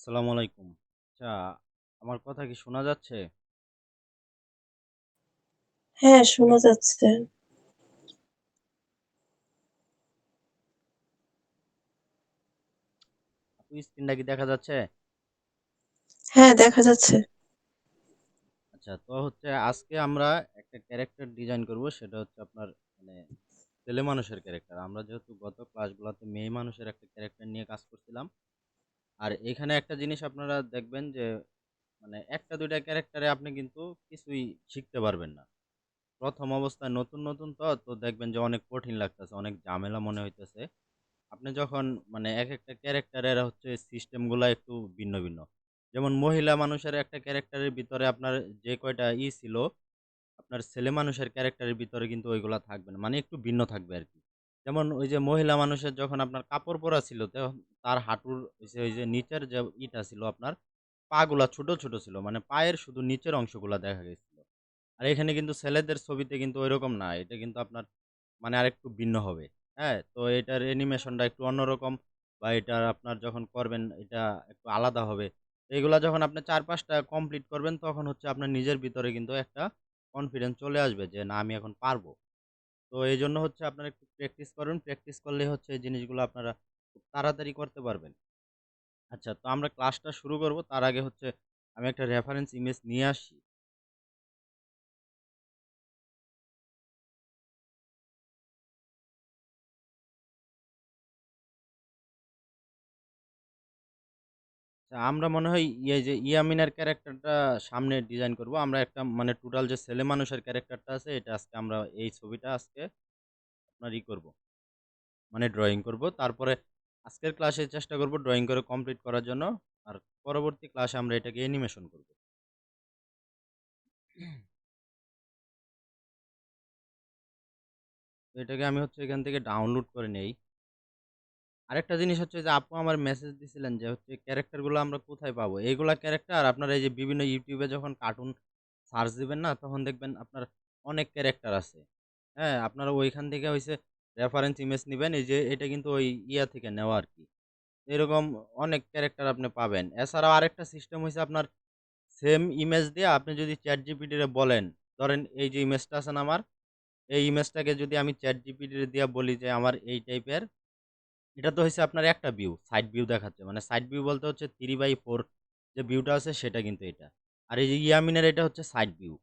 আসসালামু আলাইকুম। আচ্ছা, আমার কথা কি শোনা যাচ্ছে? হ্যাঁ, শোনা যাচ্ছে। আপু স্ক্রিনটা কি দেখা যাচ্ছে? হ্যাঁ, দেখা যাচ্ছে। আচ্ছা, তো হচ্ছে আজকে আমরা একটা ক্যারেক্টার ডিজাইন করব। সেটা হচ্ছে আপনার মানে ছেলে মানুষের ক্যারেক্টার। আমরা যেহেতু গত ক্লাসগুলোতে মেয়ে মানুষের একটা ক্যারেক্টার নিয়ে কাজ করছিলাম। আর এখানে একটা জিনিস আপনারা দেখবেন যে মানে ১টা ২টা ক্যারেক্টারে আপনি কিন্তু কিছুই শিখতে পারবেন না। প্রথম অবস্থায় নতুন তো দেখবেন যে অনেক কঠিন লাগতেছে, অনেক ঝামেলা মনে হইতেছে। আপনি যখন মানে একেকটা ক্যারেক্টারের হচ্ছে সিস্টেমগুলা একটু ভিন্ন। যেমন মহিলা মানুষের একটা ক্যারেক্টারের ভিতরে আপনার যে কয়টা ছিল, আপনার ছেলে মানুষের ক্যারেক্টারের ভিতরে কিন্তু ওইগুলা থাকবে না। মানে একটু ভিন্ন থাকবে আরকি। যেমন ওই যে মহিলা মানুষের যখন আপনার কাপড় পরা ছিল, তার হাঁটুর ওই যে নিচের যে ছিল আপনার, পাগুলা ছোট ছিল। মানে পায়ের শুধু নিচের অংশগুলা দেখা গেছিল। আর এখানে কিন্তু ছেলেদের ছবিতে কিন্তু ঐরকম না। এটা কিন্তু আপনার মানে আরেকটু ভিন্ন হবে। হ্যাঁ? তো এটার অ্যানিমেশনটা একটু অন্যরকম বা এটার আপনার যখন করবেন এটা একটু আলাদা হবে। তো এগুলা যখন আপনি ৪-৫ টা কমপ্লিট করবেন তখন হচ্ছে আপনার নিজের ভিতরে কিন্তু একটা কনফিডেন্স চলে আসবে যে, "না আমি এখন পারবো।" তো এজন্য হচ্ছে আপনারা একটু প্র্যাকটিস করুন। প্র্যাকটিস করলেই হচ্ছে এই জিনিসগুলো আপনারা খুব তাড়াতাড়ি করতে পারবেন। আচ্ছা, তো আমরা ক্লাসটা শুরু করব। তার আগে হচ্ছে আমি একটা রেফারেন্স ইমেজ নিয়ে আসি। আমরা মনে হয় ইয়ে যে ইয়ামিনের ক্যারেক্টারটা সামনে ডিজাইন করব। আমরা একটা মানে টোটাল যে ছেলে মানুষের ক্যারেক্টারটা আছে এটা আজকে আমরা এই ছবিটা আজকে আপনার করব। মানে ড্রইং করব। তারপরে আজকের ক্লাসে চেষ্টা করব ড্রইং করে কমপ্লিট করার জন্য। আর পরবর্তী ক্লাসে আমরা এটাকে অ্যানিমেশন করব। তো এটাকে আমি হচ্ছে এখান থেকে ডাউনলোড করে নেই। আরেকটা জিনিস হচ্ছে যে আপু আমার মেসেজ দিছিলেন যে হচ্ছে ক্যারেক্টারগুলো আমরা কোথায় পাবো? এইগুলা ক্যারেক্টার আপনারা এই যে বিভিন্ন YouTube এ যখন কার্টুন সার্চ দিবেন না তখন দেখবেন আপনার অনেক ক্যারেক্টার আছে। হ্যাঁ? আপনারা ওইখান থেকে হইছে রেফারেন্স ইমেজ নিবেন। এই যে এটা কিন্তু ওই ইয়া থেকে নেওয়া আরকি। এরকম অনেক ক্যারেক্টার আপনি পাবেন। এছাড়াও আরেকটা সিস্টেম হইছে আপনার সেম ইমেজ দিয়ে আপনি যদি ChatGPT রে বলেন, ধরেন এই যে ইমেজটা আছে না আমার, এই ইমেজটাকে যদি আমি ChatGPT রে দিয়া বলি যে আমার এই টাইপের, এটা তো হইছে আপনার একটা ভিউ, সাইড ভিউ দেখাচ্ছে। মানে সাইড ভিউ বলতে হচ্ছে 3/4 যে ভিউটা আছে সেটা কিন্তু এটা। আর এই যে ইয়ামিনের এটা হচ্ছে সাইড ভিউ।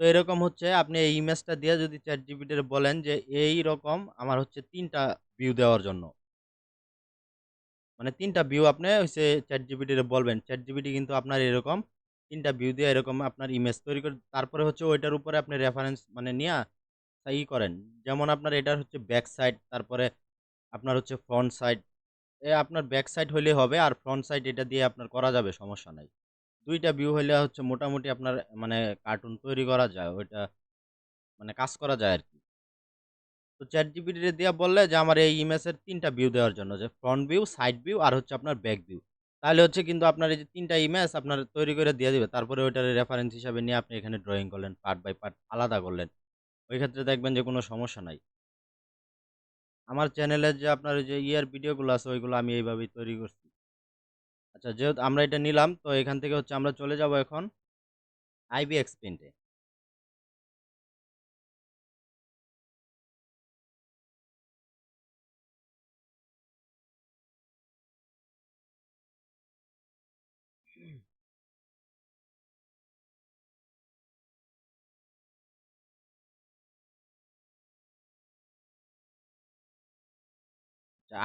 তো এরকম হচ্ছে আপনি এই ইমেজটা দিয়ে যদি ChatGPT রে বলেন যে এইরকম আমার হচ্ছে ৩ টা ভিউ দেওয়ার জন্য। মানে ৩ টা ভিউ আপনি হইছে ChatGPT রে বলবেন। ChatGPT কিন্তু আপনার এরকম ৩ টা ভিউ দিয়ে এরকম আপনার ইমেজ তৈরি করে তারপরে হচ্ছে ওইটার উপরে আপনি রেফারেন্স মানে নিয়া করেন। যেমন আপনার এটার হচ্ছে ব্যাক সাইড, তারপরে আপনার হচ্ছে ফ্রন্ট সাইড। আপনার ব্যাক সাইড হইলেই হবে আর ফ্রন্ট সাইড এটা দিয়ে আপনার করা যাবে, সমস্যা নাই। ২ টা ভিউ হইলে হচ্ছে মোটামুটি আপনার মানে কার্টুন তৈরি করা যায়। ওইটা মানে কাজ করা যায় আরকি। তো ChatGPT রে দিয়া বললে যে আমার এই ইমেজের ৩ টা ভিউ দেওয়ার জন্য যে ফ্রন্ট ভিউ, সাইড ভিউ আর হচ্ছে আপনার ব্যাক ভিউ। তাহলে হচ্ছে কিন্তু আপনার এই যে ৩ টা ইমেজ আপনার তৈরি করে দিয়ে দিবে। তারপরে ওইটার রেফারেন্স হিসাবে নিয়ে আপনি এখানে ড্রইং করলেন, পার্ট বাই পার্ট আলাদা করলেন। ওই ক্ষেত্রে দেখবেন যে কোনো সমস্যা নাই। আমার চ্যানেলের যে আপনার ওই যে ভিডিওগুলো আছে ওইগুলো আমি এইভাবেই তৈরি করছি। আচ্ছা, যেহেতু আমরা এটা নিলাম তো এখান থেকে হচ্ছে আমরা চলে যাব এখন IBX Paint এ।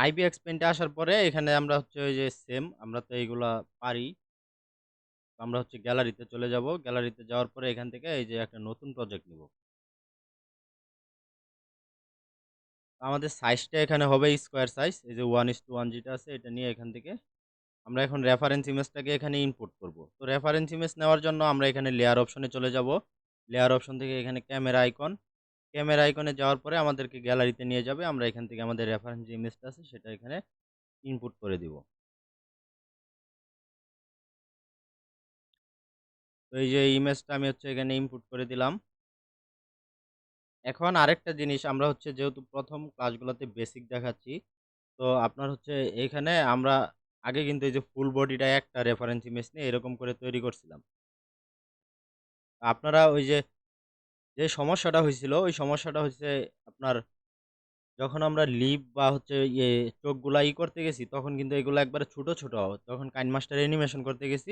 IBX Paint এ আসার পরে এখানে আমরা হচ্ছে ওই যে সেম আমরা তো এইগুলা পারি। তো আমরা হচ্ছে গ্যালারিতে চলে যাব। গ্যালারিতে যাওয়ার পরে এখান থেকে এই যে একটা নতুন প্রজেক্ট নিব। আমাদের সাইজটা এখানে হবে স্কোয়ার সাইজ। এই যে 1:1 যেটা আছে এটা নিয়ে এখান থেকে আমরা এখন রেফারেন্স ইমেজটাকে এখানে ইনপুট করব। তো রেফারেন্স ইমেজ নেওয়ার জন্য আমরা এখানে লেয়ার অপশনে চলে যাব। লেয়ার অপশন থেকে এখানে ক্যামেরা আইকন। ক্যামেরা আইকনে যাওয়ার পরে আমাদেরকে গ্যালারিতে নিয়ে যাবে। আমরা এখান থেকে আমাদের রেফারেন্স যে ইমেজটা আছে সেটা এখানে ইনপুট করে দিব। তো এই যে ইমেজটা আমি হচ্ছে এখানে ইনপুট করে দিলাম। এখন আরেকটা জিনিস আমরা হচ্ছে যেহেতু ১ম ক্লাসগুলোতে বেসিক দেখাচ্ছি, তো আপনার হচ্ছে এইখানে আমরা আগে কিন্তু এই যে ফুল বডিটা একটা রেফারেন্স ইমেজ নিয়ে এরকম করে তৈরি করছিলাম। আপনারা ওই যে সমস্যাটা হইছিল, ওই সমস্যাটা হইছে আপনার যখন আমরা লিপ বা হচ্ছে চোখগুলা করতে গেছি, তখন কিন্তু এগুলা একবারে ছোট, ছোট। যখন কাইনমাস্টার অ্যানিমেশন করতে গেছি,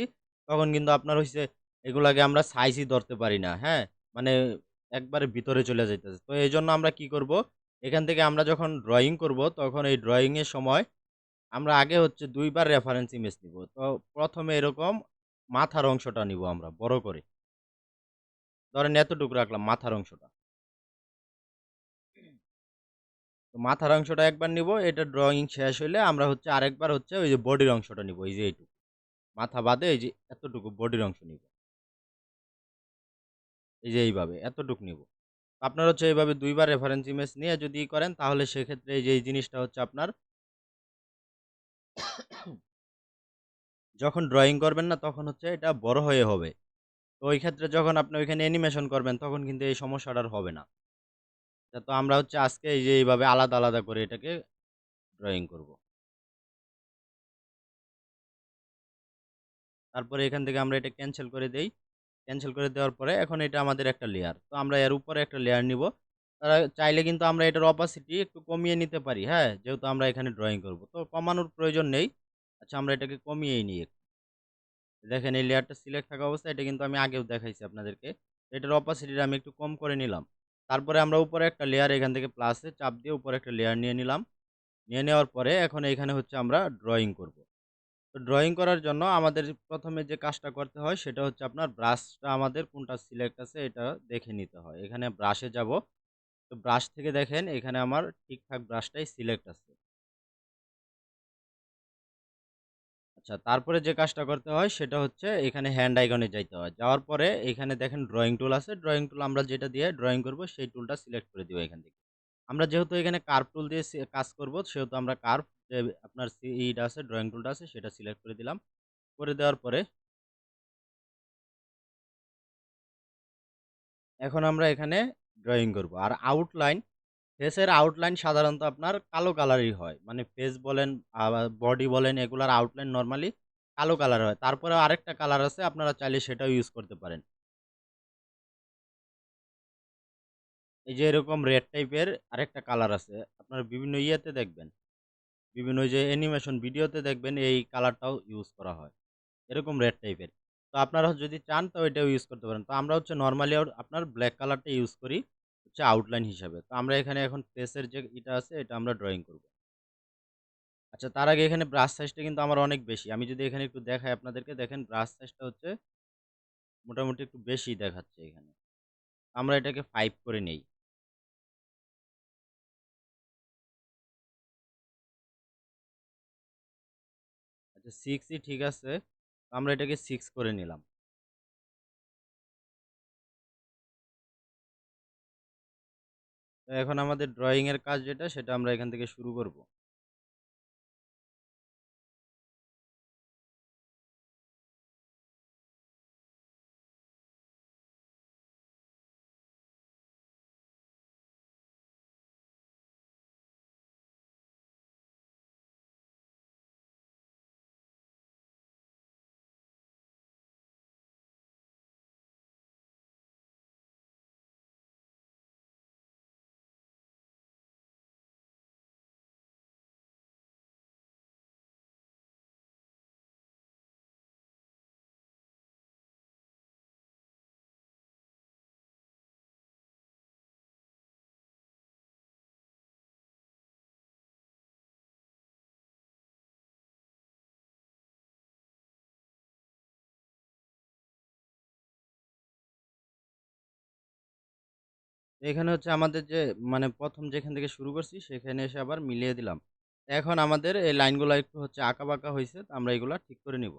তখন কিন্তু আপনার হইছে এগুলাকে আমরা সাইজই ধরতে পারি না, হ্যাঁ? মানে একবারে ভিতরে চলে যাইতেছে। তো এজন্য আমরা কি করব? এখান থেকে আমরা যখন ড্রইং করব, তখন এই ড্রইং এর সময় আমরা আগে হচ্ছে ২ বার রেফারেন্স ইমেজ নিব। তো ১ম এ এরকম মাথার অংশটা নিব আমরা বড় করে। ধরেন এতটুকু রাখলাম মাথার অংশটা। তো মাথার অংশটা একবার নিব। এটা ড্রইং শেষ হইলে আমরা হচ্ছে আরেকবার হচ্ছে ওই যে বডির অংশটা নিব। এই যে এইটুকু। মাথা বাদে এই যে এতটুকু বডির অংশ নিব। এই যে এইভাবে এতটুকু নিব। আপনার হচ্ছে এইভাবে ২ বার রেফারেন্স ইমেজ নিয়ে যদি করেন তাহলে সেক্ষেত্রে এই যে এই জিনিসটা হচ্ছে আপনার যখন ড্রইং করবেন না তখন হচ্ছে এটা বড় হয়ে হবে। তো ওই ক্ষেত্রে যখন আপনি ওইখানে অ্যানিমেশন করবেন তখন কিন্তু এই সমস্যাটা আর হবে না। তো আমরা হচ্ছে আজকে এই যে এইভাবে আলাদা, আলাদা করে এটাকে ড্রইং করব। তারপরে এখান থেকে আমরা এটা ক্যানসেল করে দেই। ক্যানসেল করে দেওয়ার পরে এখন এটা আমাদের একটা লেয়ার। তো আমরা এর উপরে একটা লেয়ার নিব। চাইলে কিন্তু আমরা এটার অপাসিটি একটু কমিয়ে নিতে পারি, হ্যাঁ? যেহেতু আমরা এখানে ড্রইং করব। তো কমানোর প্রয়োজন নেই। আচ্ছা আমরা এটাকে কমিয়েই নিই একটু। দেখেন এই লেয়ারটা সিলেক্ট থাকা অবস্থায় এটা কিন্তু আমি আগেও দেখাইছি আপনাদেরকে। এটার অপাসিটিটা আমি একটু কম করে নিলাম। তারপরে আমরা উপরে একটা লেয়ার এখান থেকে প্লাসে চাপ দিয়ে উপরে একটা লেয়ার নিয়ে নিলাম। নিয়ে নেওয়ার পরে এখন এইখানে হচ্ছে আমরা ড্রইং করব। তো ড্রইং করার জন্য আমাদের ১ম এ যে কাজটা করতে হয় সেটা হচ্ছে আপনার ব্রাশটা আমাদের কোনটা সিলেক্ট আছে এটা দেখে নিতে হয়। এখানে ব্রাশে যাব। তো ব্রাশ থেকে দেখেন এখানে আমার ঠিকঠাক ব্রাশটাই সিলেক্ট আছে। আচ্ছা তারপরে যে কাজটা করতে হয় সেটা হচ্ছে এখানে হ্যান্ড আইকনে যাইতে হয়। যাওয়ার পরে এখানে দেখেন ড্রইং টুল আছে। ড্রইং টুল আমরা যেটা দিয়ে ড্রইং করব সেই টুলটা সিলেক্ট করে দিব এখান থেকে। আমরা যেহেতু এখানে কার্ভ টুল দিয়ে কাজ করব সেহেতু আমরা কার্ভ যে আপনার ইটা আছে ড্রইং টুলটা আছে সেটা সিলেক্ট করে দিলাম। করে দেওয়ার পরে এখন আমরা এখানে ড্রইং করব। আর আউটলাইন, ফেসের আউটলাইন সাধারণত আপনার কালো কালারই হয়। মানে ফেস বলেন, আবার বডি বলেন এগুলার আউটলাইন নরমালি কালো কালার হয়। তারপরেও আরেকটা কালার আছে আপনারা চাইলে সেটাও ইউজ করতে পারেন। এই যে এরকম রেড টাইপের আরেকটা কালার আছে। আপনারা বিভিন্ন ইয়েতে দেখবেন। বিভিন্ন ওই যে অ্যানিমেশন ভিডিওতে দেখবেন এই কালারটাও ইউজ করা হয়। এরকম রেড টাইপের। তো আপনারা যদি চান তো এটাও ইউজ করতে পারেন। তো আমরা হচ্ছে নরমালি আপনার ব্লাক কালারটা ইউজ করি হচ্ছে আউটলাইন হিসাবে। তো আমরা এখানে এখন ফেসের যে এটা আছে এটা আমরা ড্রইং করব। আচ্ছা তার আগে এখানে ব্রাশ সাইজটা কিন্তু আমার অনেক বেশি। আমি যদি এখানে একটু দেখাই আপনাদেরকে দেখেন ব্রাশ সাইজটা হচ্ছে মোটামুটি একটু বেশি দেখাচ্ছে এখানে। আমরা এটাকে 5 করে নেই। আচ্ছা 6 ই ঠিক আছে। আমরা এটাকে 6 করে নিলাম। তো এখন আমাদের ড্রইং এর কাজ যেটা সেটা আমরা এখান থেকে শুরু করব। এখানে হচ্ছে আমাদের যে মানে ১ম যেখান থেকে শুরু করছি সেখানে এসে আবার মিলিয়ে দিলাম। এখন আমাদের এই লাইনগুলা একটু হচ্ছে আঁকা-বাঁকা হইছে। তো আমরা এগুলা ঠিক করে নিব।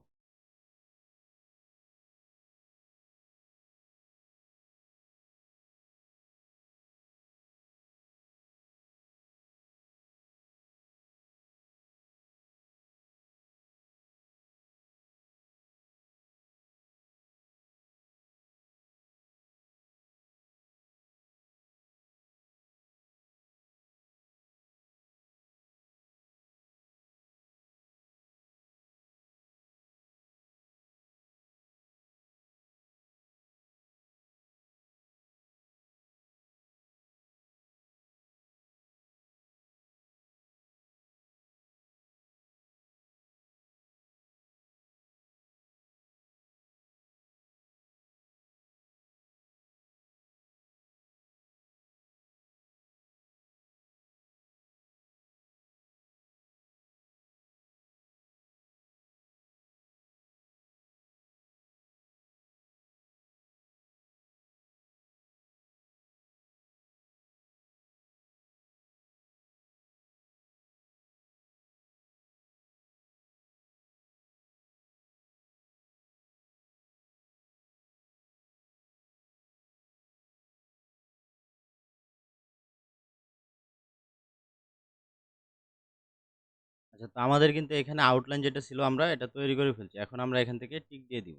আচ্ছা, তো আমাদের কিন্তু এখানে আউটলাইন যেটা ছিল আমরা এটা তৈরি করে ফেলছি। এখন আমরা এখান থেকে টিক দিয়ে দিব।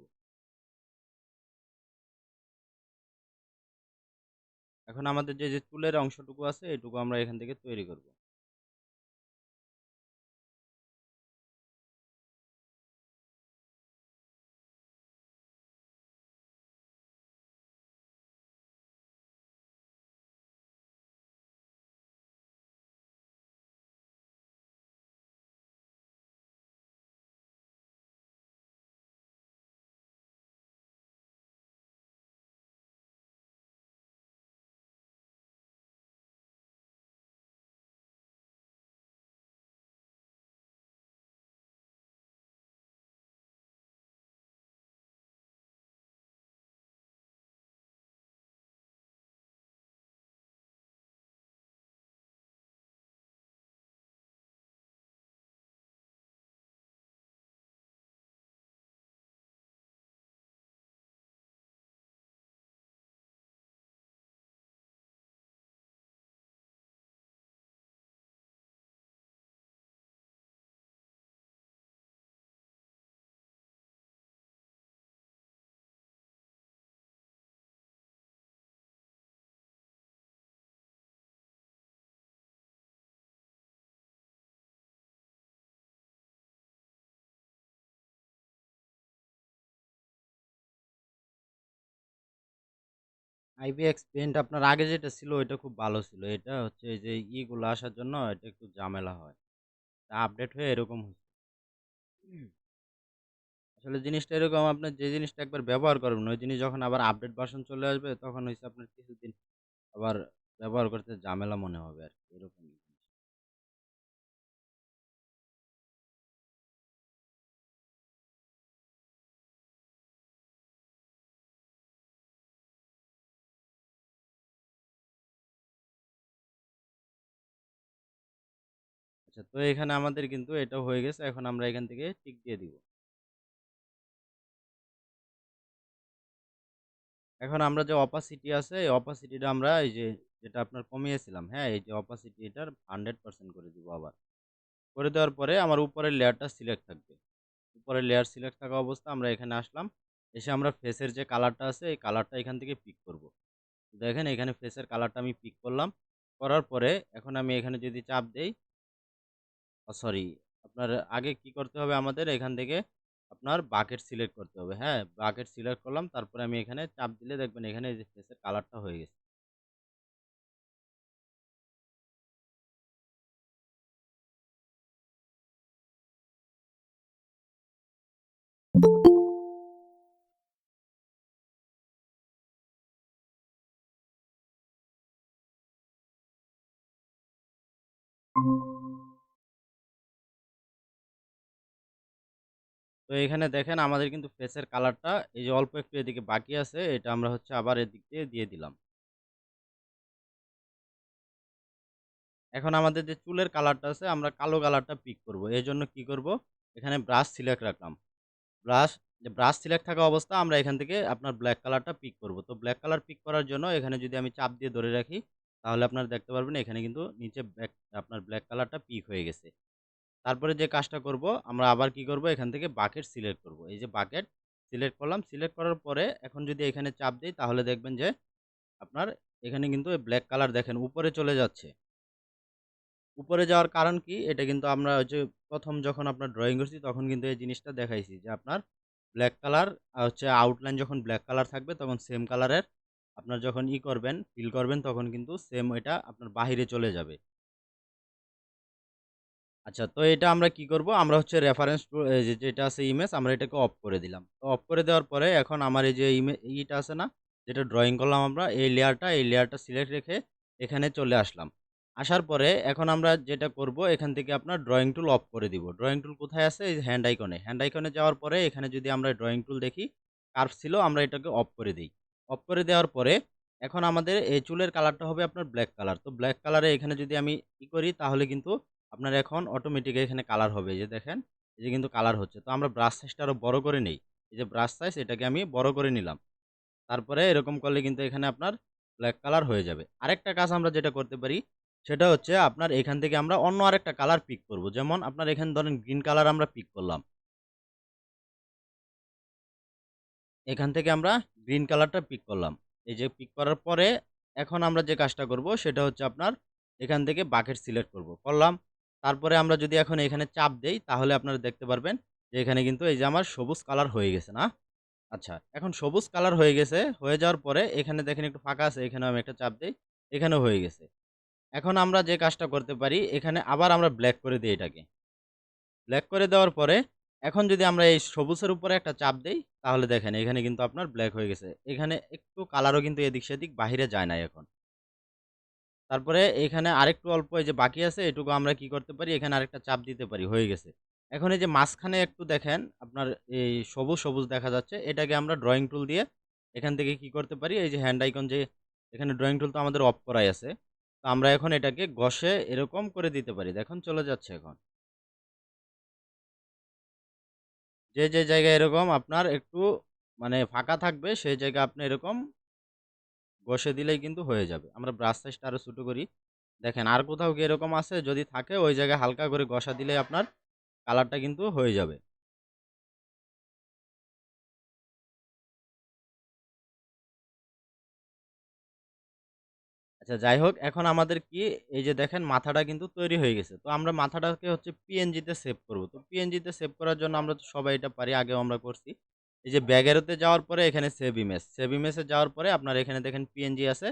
এখন আমাদের যে চুলের অংশটুকু আছে এটুকু আমরা এখান থেকে তৈরি করব। IPX পেইন্ট আপনার আগে যেটা ছিল ওইটা খুব ভালো ছিল। এটা হচ্ছে এই যে ইগুলো আসার জন্য এটা একটু ঝামেলা হয়। আপডেট হয়ে এরকম হচ্ছে। আসলে জিনিসটা এরকম আপনার যে জিনিসটা একবার ব্যবহার করবেন ওই জিনিস যখন আবার আপডেট ভার্সন চলে আসবে তখন হইছে আপনার কিছুদিন আবার ব্যবহার করতে ঝামেলা মনে হবে আরকি এরকমই। আচ্ছা, তো এখানে আমাদের কিন্তু এটা হয়ে গেছে। এখন আমরা এখান থেকে টিক দিয়ে দিব। এখন আমরা যে অপাসিটি আছে এই অপাসিটিটা আমরা এই যে যেটা আপনার কমিয়েছিলাম, হ্যাঁ? এই যে অপাসিটি এটার 100% করে দিব আবার। করে দেওয়ার পরে আমার উপরের লেয়ারটা সিলেক্ট থাকবে। উপরের লেয়ার সিলেক্ট থাকা অবস্থা আমরা এখানে আসলাম। এসে আমরা ফেসের যে কালারটা আছে এই কালারটা এখান থেকে পিক করব। দেখেন এখানে ফেসের কালারটা আমি পিক করলাম। করার পরে এখন আমি এখানে যদি চাপ দেই, সরি, আপনার আগে কি করতে হবে আমাদের এখান থেকে আপনার বাকেট সিলেক্ট করতে হবে, হ্যাঁ? বাকেট সিলেক্ট করলাম তারপরে আমি এখানে চাপ দিলে দেখবেন এখানে এই যে ফেসের কালারটা হয়ে গেছে। তো এখানে দেখেন আমাদের কিন্তু ফেসের কালারটা এই যে অল্প একটু এদিকে বাকি আছে এটা আমরা হচ্ছে আবার এদিক দিয়ে দিলাম। এখন আমাদের যে চুলের কালারটা আছে আমরা কালো কালারটা পিক করব। এজন্য কি করব? এখানে ব্রাশ সিলেক্ট রাখলাম। ব্রাশ ব্রাশ সিলেক্ট থাকা অবস্থা আমরা এখান থেকে আপনার ব্লাক কালারটা পিক করব। তো ব্লাক কালার পিক করার জন্য এখানে যদি আমি চাপ দিয়ে ধরে রাখি তাহলে আপনারা দেখতে পারবেন এখানে কিন্তু নিচে আপনার ব্লাক কালারটা পিক হয়ে গেছে। তারপরে যে কাজটা করব আমরা আবার কি করব এখান থেকে বাকেট সিলেক্ট করব। এই যে বাকেট সিলেক্ট করলাম। সিলেক্ট করার পরে এখন যদি এখানে চাপ দেই তাহলে দেখবেন যে আপনার এখানে কিন্তু ব্লাক কালার দেখেন উপরে চলে যাচ্ছে। উপরে যাওয়ার কারণ কি? এটা কিন্তু আমরা ওই যে ১ম যখন আপনার ড্রইং করছি তখন কিন্তু এই জিনিসটা দেখাইছি যে আপনার ব্লাক কালার হচ্ছে আউটলাইন যখন ব্লাক কালার থাকবে তখন সেম কালারের আপনার যখন করবেন, ফিল করবেন তখন কিন্তু সেম এটা আপনার বাহিরে চলে যাবে। আচ্ছা, তো এটা আমরা কি করব? আমরা হচ্ছে রেফারেন্স টু এই যে যেটা আছে ইমেজ আমরা এটাকে অফ করে দিলাম। তো অফ করে দেওয়ার পরে এখন আমার এই যে ইটা আছে না? যেটা ড্রইং করলাম আমরা এই লেয়ারটা সিলেক্ট রেখে এখানে চলে আসলাম। আসার পরে এখন আমরা যেটা করব এখান থেকে আপনার ড্রইং টুল অফ করে দিব। ড্রইং টুল কোথায় আছে? এই যে হ্যান্ড আইকনে। হ্যান্ড আইকনে যাওয়ার পরে এখানে যদি আমরা ড্রইং টুল দেখি, কার্ভ ছিল আমরা এটাকে অফ করে দেই। অফ করে দেওয়ার পরে এখন আমাদের এই চুলের কালারটা হবে আপনার ব্লাক কালার। তো ব্লাক কালারে এখানে যদি আমি করি তাহলে কিন্তু আপনার এখন অটোমেটিক এখানে কালার হবে। এই যে দেখেন, এই যে কিন্তু কালার হচ্ছে। তো আমরা ব্রাশ সাইজটা আরো বড় করে নেই। এই যে ব্রাশ সাইজ এটাকে আমি বড় করে নিলাম। তারপরে এরকম করলে কিন্তু এখানে আপনার ব্লাক কালার হয়ে যাবে। আরেকটা কাজ আমরা যেটা করতে পারি, সেটা হচ্ছে আপনার এখান থেকে আমরা অন্য আরেকটা কালার পিক করব। যেমন আপনার এখানে ধরেন গ্রিন কালার আমরা পিক করলাম। এখান থেকে আমরা গ্রিন কালারটা পিক করলাম। এই যে পিক করার পরে এখন আমরা যে কাজটা করব সেটা হচ্ছে আপনার এখান থেকে বাকেট সিলেক্ট করব। করলাম। তারপরে আমরা যদি এখন এখানে চাপ দেই তাহলে আপনারা দেখতে পারবেন যে এখানে কিন্তু এই যে আমার সবুজ কালার হয়ে গেছে না? আচ্ছা, এখন সবুজ কালার হয়ে গেছে। হয়ে যাওয়ার পরে এখানে দেখেন একটু ফাঁকা আছে। এখানেও আমি একটা চাপ দেই। এখানেও হয়ে গেছে। এখন আমরা যে কাজটা করতে পারি এখানে আবার আমরা ব্ল্যাক করে দেই এটাকে। ব্ল্যাক করে দেওয়ার পরে এখন যদি আমরা এই সবুজের উপরে একটা চাপ দেই তাহলে দেখেন এখানে কিন্তু আপনার ব্ল্যাক হয়ে গেছে। এখানে একটু কালারও কিন্তু এদিক সেদিক বাহিরে যায় নাই এখন। তারপরে এখানে আরেকটু অল্প এই যে বাকি আছে এটুকু আমরা কি করতে পারি এখানে আরেকটা চাপ দিতে পারি, হয়ে গেছে। এখন এই যে মাঝখানে একটু দেখেন আপনার এই সবুজ, সবুজ দেখা যাচ্ছে। এটাকে আমরা ড্রয়িং টুল দিয়ে এখান থেকে কি করতে পারি এই যে হ্যান্ড আইকন যে এখানে ড্রয়িং টুল তো আমাদের অফ করাই আছে। তো আমরা এখন এটাকে ঘষে এরকম করে দিতে পারি। দেখুন চলে যাচ্ছে এখন। যে জায়গায় এরকম আপনার একটু মানে ফাঁকা থাকবে সেই জায়গায় আপনি এরকম ঘষে দিলেই কিন্তু হয়ে যাবে। আমরা ব্রাশ সাইজটা আরো ছোট করি। দেখেন আর কোথাও কি এরকম আছে? যদি থাকে ওই জায়গায় হালকা করে ঘষা দিলেই আপনার কালারটা কিন্তু হয়ে যাবে। আচ্ছা যাই হোক এখন আমাদের কি এই যে দেখেন মাথাটা কিন্তু তৈরি হয়ে গেছে। তো আমরা মাথাটাকে হচ্ছে PNG তে সেভ করব। তো PNG তে সেভ করার জন্য আমরা তো সবাই এটা পারি, আগেও আমরা করছি। এই যে ব্যাগ এরোতে যাওয়ার পরে এখানে সেভ ইমেজ। সেভ ইমেজ এ যাওয়ার পরে আপনার এখানে দেখেন PNG আছে।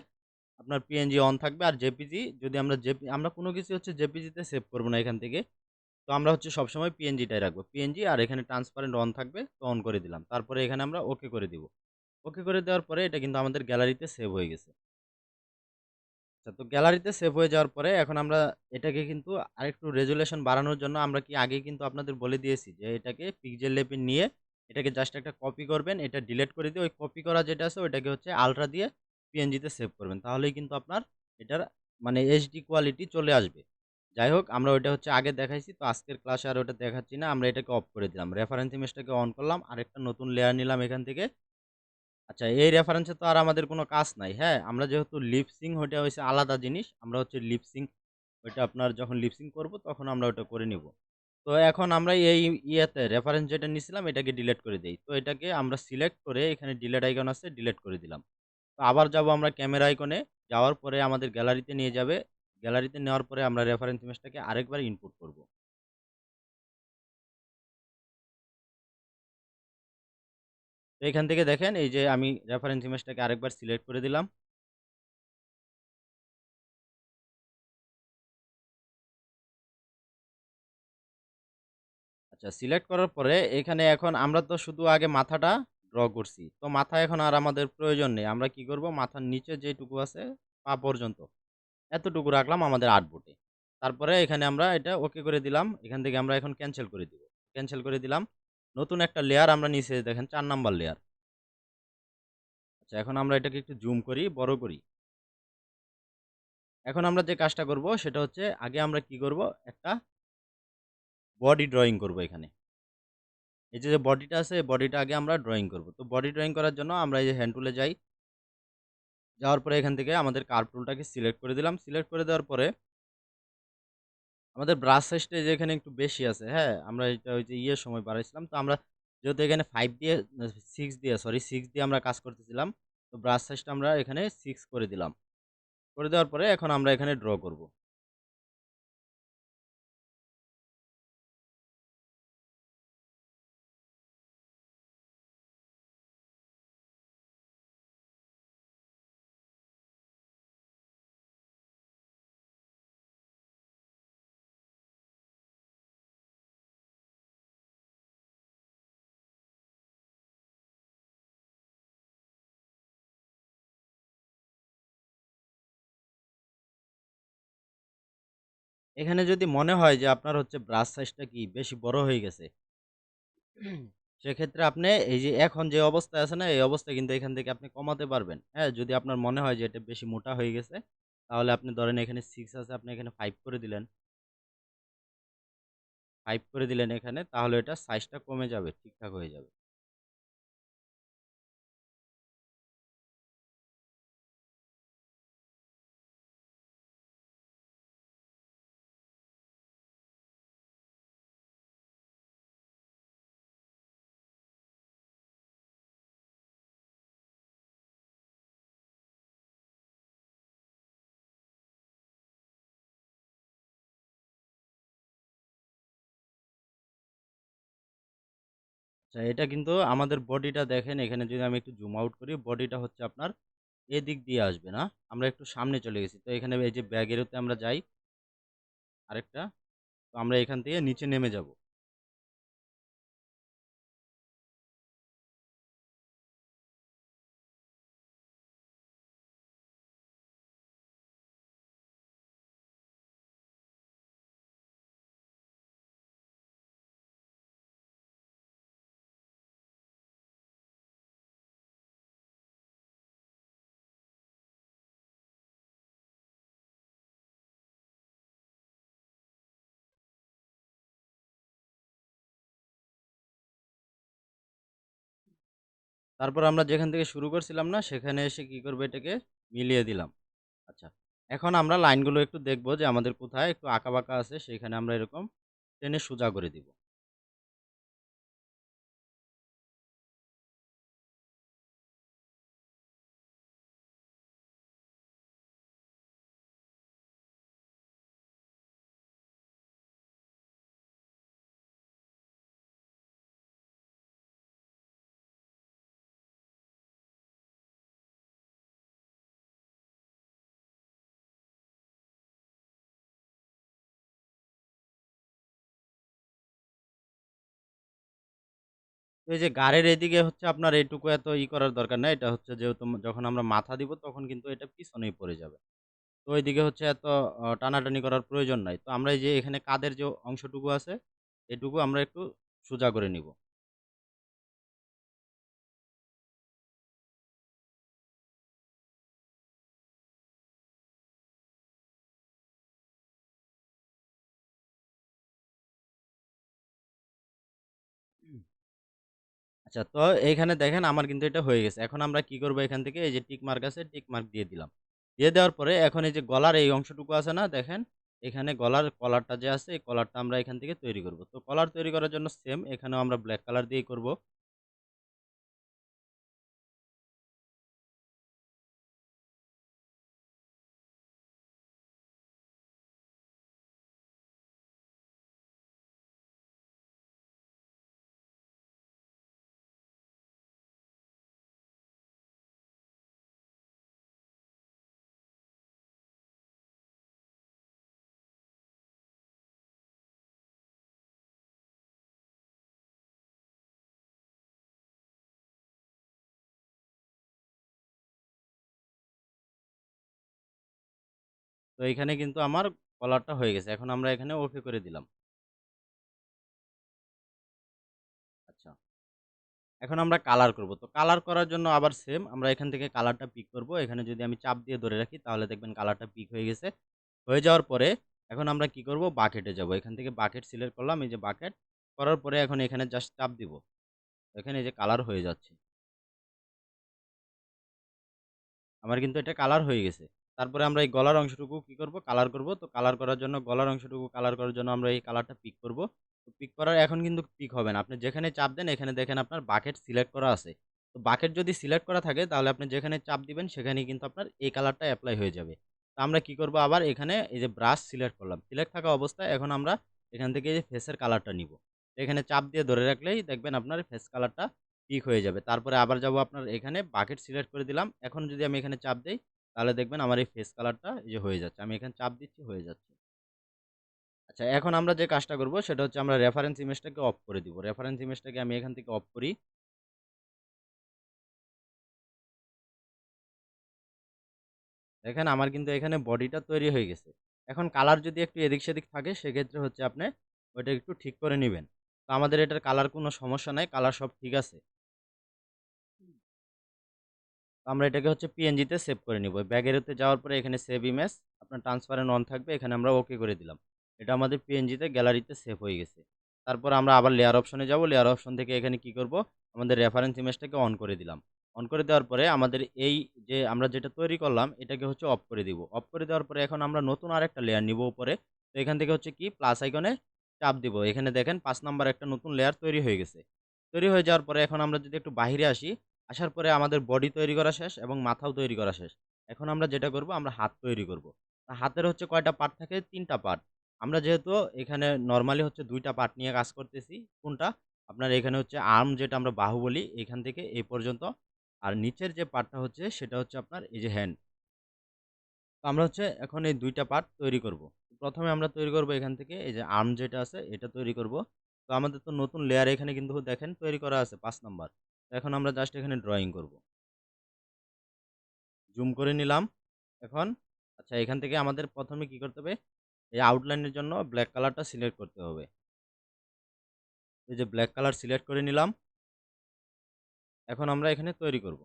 আপনার PNG অন থাকবে আর জেপিজি যদি আমরা আমরা কোনো কিছু হচ্ছে জেপিজি তে সেভ করব না এখান থেকে। তো আমরা হচ্ছে সবসময় PNG টাই রাখবো। PNG আর এখানে ট্রান্সপারেন্ট অন থাকবে, তো অন করে দিলাম। তারপরে এখানে আমরা ওকে করে দিব। ওকে করে দেওয়ার পরে এটা কিন্তু আমাদের গ্যালারিতে সেভ হয়ে গেছে। আচ্ছা তো গ্যালারিতে সেভ হয়ে যাওয়ার পরে এখন আমরা এটাকে কিন্তু আরেকটু রেজোলিউশন বাড়ানোর জন্য আমরা কি আগেই কিন্তু আপনাদের বলে দিয়েছি যে এটাকে পিক্সেল লেপে নিয়ে এটাকে জাস্ট একটা কপি করবেন, এটা ডিলিট করে দিয়ে ওই কপি করা যেটা আছে ওইটাকে হচ্ছে আল্ট্রা দিয়ে PNG তে সেভ করবেন। তাহলেই কিন্তু আপনার এটার মানে HD কোয়ালিটি চলে আসবে। যাই হোক আমরা ওইটা হচ্ছে আগে দেখাইছি, তো আজকের ক্লাসে আর ওটা দেখাচ্ছি না। আমরা এটাকে অফ করে দিলাম। রেফারেন্স ইমেজটাকে অন করলাম। আরেকটা নতুন লেয়ার নিলাম এখান থেকে। আচ্ছা এই রেফারেন্সে তো আর আমাদের কোনো কাজ নাই। হ্যাঁ? আমরা যেহেতু লিপ সিঙ্ক ওইটা হইছে আলাদা জিনিস। আমরা হচ্ছে লিপ সিঙ্ক ওইটা আপনার যখন লিপ সিঙ্ক করব তখন আমরা ওটা করে নিব। তো এখন আমরা এই ইয়েতে রেফারেন্স যেটা নিছিলাম এটাকে ডিলিট করে দেই। তো এটাকে আমরা সিলেক্ট করে এখানে ডিলিট আইকন আছে ডিলিট করে দিলাম। তো আবার যাবো আমরা ক্যামেরা আইকনে, যাওয়ার পরে আমাদের গ্যালারিতে নিয়ে যাবে। গ্যালারিতে নেওয়ার পরে আমরা রেফারেন্স ইমেজটাকে আরেকবার ইনপুট করব। তো এখান থেকে দেখেন এই যে আমি রেফারেন্স ইমেজটাকে আরেকবার সিলেক্ট করে দিলাম। আচ্ছা সিলেক্ট করার পরে এখানে এখন আমরা তো শুধু আগে মাথাটা ড্র করছি। তো মাথা এখন আর আমাদের প্রয়োজন নেই। আমরা কি করব মাথার নিচে যেটুকু আছে পা পর্যন্ত এতটুকু রাখলাম আমাদের আর্টবোর্ডে। তারপরে এখানে আমরা এটা ওকে করে দিলাম। এখান থেকে আমরা এখন ক্যানসেল করে দিব। ক্যানসেল করে দিলাম। নতুন একটা লেয়ার আমরা নিচে দেখেন ৪ নাম্বার লেয়ার। আচ্ছা এখন আমরা এটাকে একটু জুম করি, বড় করি। এখন আমরা যে কাজটা করব সেটা হচ্ছে আগে আমরা কি করব একটা বডি ড্রয়িং করব এখানে। এই যে বডিটা আছে এই বডিটা আগে আমরা ড্রয়িং করব। তো বডি ড্রয়িং করার জন্য আমরা এই যে হ্যান্ড টুলে যাই। যাওয়ার পরে এখান থেকে আমাদের কার্ভ টুলটাকে সিলেক্ট করে দিলাম। সিলেক্ট করে দেওয়ার পরে আমাদের ব্রাশ সাইজটা এই যে এখানে একটু বেশি আছে, হ্যাঁ? আমরা এটা ওই যে ইয়ের সময় বাড়াইছিলাম। তো আমরা যেহেতু এখানে 5 দিয়ে 6 দিয়ে সরি 6 দিয়ে আমরা কাজ করতেছিলাম। তো ব্রাশ সাইজটা আমরা এখানে 6 করে দিলাম। করে দেওয়ার পরে এখন আমরা এখানে ড্র করব। এখানে যদি মনে হয় যে আপনার হচ্ছে ব্রাশ সাইজটা কি বেশি বড় হয়ে গেছে, সেক্ষেত্রে আপনি এই যে এখন যে অবস্থায় আছে না, এই অবস্থায় কিন্তু এখান থেকে আপনি কমাতে পারবেন। হ্যাঁ? যদি আপনার মনে হয় যে এটা বেশি মোটা হয়ে গেছে, তাহলে আপনি ধরেন এখানে 6 আছে আপনি এখানে 5 করে দিলেন। 5 করে দিলেন এখানে, তাহলে এটার সাইজটা কমে যাবে, ঠিকঠাক হয়ে যাবে। আচ্ছা, এটা কিন্তু আমাদের বডিটা দেখেন, এখানে যদি আমি একটু জুম আউট করি, বডিটা হচ্ছে আপনার এদিক দিয়ে আসবে না? আমরা একটু সামনে চলে গেছি। তো এখানে এই যে ব্যাগ এরোতে আমরা যাই আরেকটা, তো আমরা এখান থেকে নিচে নেমে যাব। তারপর আমরা যেখান থেকে শুরু করছিলাম না, সেখানে এসে কি করব, এটাকে মিলিয়ে দিলাম। আচ্ছা, এখন আমরা লাইনগুলো একটু দেখব যে আমাদের কোথায় একটু আঁকা-বাঁকা আছে, সেখানে আমরা এরকম টেনে সোজা করে দিব। তো এই যে গাড়ির এদিকে হচ্ছে আপনার এইটুকু এত করার দরকার নাই। এটা হচ্ছে যেহেতু যখন আমরা মাথা দিব তখন কিন্তু এটা পিছনেই পড়ে যাবে। তো ওইদিকে হচ্ছে এত টানাটানি করার প্রয়োজন নাই। তো আমরা এই যে এখানে কাঁধের যে অংশটুকু আছে, এটুকু আমরা একটু সোজা করে নিব। আচ্ছা, তো এইখানে দেখেন আমার কিন্তু এটা হয়ে গেছে। এখন আমরা কি করব, এখান থেকে এই যে টিক মার্ক আছে, টিক মার্ক দিয়ে দিলাম। দিয়ে দেওয়ার পরে এখন এই যে গলার এই অংশটুকু আছে না, দেখেন এখানে গলার কলারটা যে আছে, এই কলারটা আমরা এখান থেকে তৈরি করব। তো কলার তৈরি করার জন্য সেম এখানেও আমরা ব্লাক কালার দিয়েই করব। তো এইখানে কিন্তু আমার কলারটা হয়ে গেছে। এখন আমরা এখানে ওকে করে দিলাম। আচ্ছা, এখন আমরা কালার করব। তো কালার করার জন্য আবার সেম আমরা এখান থেকে কালারটা পিক করব। এখানে যদি আমি চাপ দিয়ে ধরে রাখি তাহলে দেখবেন কালারটা পিক হয়ে গেছে। হয়ে যাওয়ার পরে এখন আমরা কি করব, বাকেটে যাব। এখান থেকে বাকেট সিলেক্ট করলাম, এই যে বাকেট করার পরে এখন এখানে জাস্ট চাপ দিব। এখানে এই যে কালার হয়ে যাচ্ছে। আমার কিন্তু এটা কালার হয়ে গেছে। তারপরে আমরা এই গলার অংশটুকু কি করব, কালার করব। তো কালার করার জন্য গলার অংশটুকু কালার করার জন্য আমরা এই কালারটা পিক করব। তো পিক করার এখন কিন্তু পিক হবে না। আপনি যেখানে চাপ দেন এখানে দেখেন আপনার বাকেট সিলেক্ট করা আছে। তো বাকেট যদি সিলেক্ট করা থাকে তাহলে আপনি যেখানে চাপ দিবেন সেখানেই কিন্তু আপনার এই কালারটা এপ্লাই হয়ে যাবে। তো আমরা কি করব, আবার এখানে এই যে ব্রাশ সিলেক্ট করলাম। সিলেক্ট থাকা অবস্থায় এখন আমরা এখান থেকে এই যে ফেসের কালারটা নিব। তো এখানে চাপ দিয়ে ধরে রাখলেই দেখবেন আপনার ফেস কালারটা পিক হয়ে যাবে। তারপরে আবার যাব আপনার এখানে বাকেট সিলেক্ট করে দিলাম। এখন যদি আমি এখানে চাপ দেই তাহলে দেখবেন আমার এই ফেস কালারটা এই যে হয়ে যাচ্ছে। আমি এখানে চাপ দিচ্ছি, হয়ে যাচ্ছে। আচ্ছা, এখন আমরা যে কাজটা করব সেটা হচ্ছে আমরা রেফারেন্স ইমেজটাকে অফ করে দিব। রেফারেন্স ইমেজটাকে আমি এখান থেকে অফ করি। দেখেন আমার কিন্তু এখানে বডিটা তৈরি হয়ে গেছে। এখন কালার যদি একটু এদিক সেদিক থাকে সেক্ষেত্রে হচ্ছে আপনি ওইটা একটু ঠিক করে নিবেন। তো আমাদের এটার কালার কোনো সমস্যা নাই, কালার সব ঠিক আছে। তো আমরা এটাকে হচ্ছে পিএনজি তে সেভ করে নিব। ব্যাগেরতে যাওয়ার পরে এখানে সেভ ইমেজ, আপনার ট্রান্সপারেন্ট অন থাকবে, এখানে আমরা ওকে করে দিলাম। এটা আমাদের পিএনজি তে গ্যালারিতে সেভ হয়ে গেছে। তারপর আমরা আবার লেয়ার অপশনে যাব। লেয়ার অপশন থেকে এখানে কি করব, আমাদের রেফারেন্স ইমেজটাকে অন করে দিলাম। অন করে দেওয়ার পরে আমাদের এই যে আমরা যেটা তৈরি করলাম এটাকে হচ্ছে অফ করে দিব। অফ করে দেওয়ার পরে এখন আমরা নতুন আরেকটা লেয়ার নিব উপরে। তো এখান থেকে হচ্ছে কি প্লাস আইকনে চাপ দিব। এখানে দেখেন ৫ নাম্বার একটা নতুন লেয়ার তৈরি হয়ে গেছে। তৈরি হয়ে যাওয়ার পরে এখন আমরা যদি একটু বাহিরে আসি, আসার পরে আমাদের বডি তৈরি করা শেষ এবং মাথাও তৈরি করা শেষ। এখন আমরা যেটা করব, আমরা হাত তৈরি করব। হাতের হচ্ছে কয়টা পার্ট থাকে? ৩ টা পার্ট। আমরা যেহেতু এখানে নরমালি হচ্ছে ২ টা পার্ট নিয়ে কাজ করতেছি। কোনটা? আপনার এখানে হচ্ছে আর্ম যেটা আমরা বাহু বলি এখান থেকে এই পর্যন্ত। আর নিচের যে পার্টটা হচ্ছে সেটা হচ্ছে আপনার এই যে হ্যান্ড। তো আমরা হচ্ছে এখন এই ২ টা পার্ট তৈরি করব। প্রথমে আমরা তৈরি করব এখান থেকে এই যে আর্ম যেটা আছে এটা তৈরি করব। তো আমাদের তো নতুন লেয়ার এখানে কিন্তু দেখেন তৈরি করা আছে ৫ নাম্বার। তো এখন আমরা জাস্ট এখানে ড্রয়িং করব। জুম করে নিলাম। এখন আচ্ছা এখান থেকে আমাদের প্রথমে কি করতে হবে? এই আউটলাইনের জন্য ব্লাক কালারটা সিলেক্ট করতে হবে। এই যে ব্লাক কালার সিলেক্ট করে নিলাম। এখন আমরা এখানে তৈরি করব।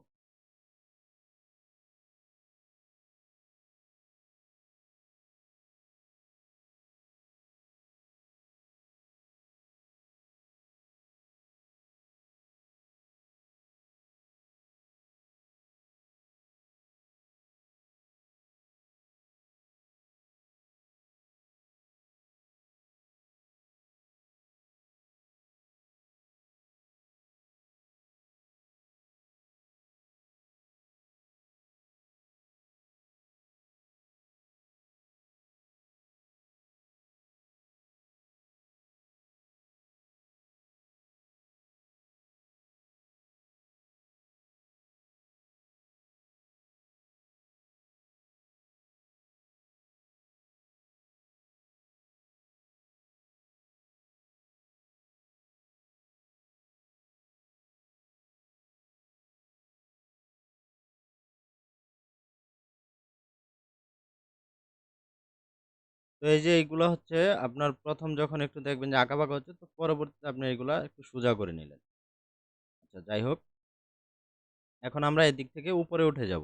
তো এই যে এইগুলা হচ্ছে আপনার ১ম যখন একটু দেখবেন যে আঁকাবাঁকা হচ্ছে তো পরবর্তীতে আপনি এগুলা একটু সোজা করে নিলেন। আচ্ছা যাই হোক, এখন আমরা এদিক থেকে উপরে উঠে যাব।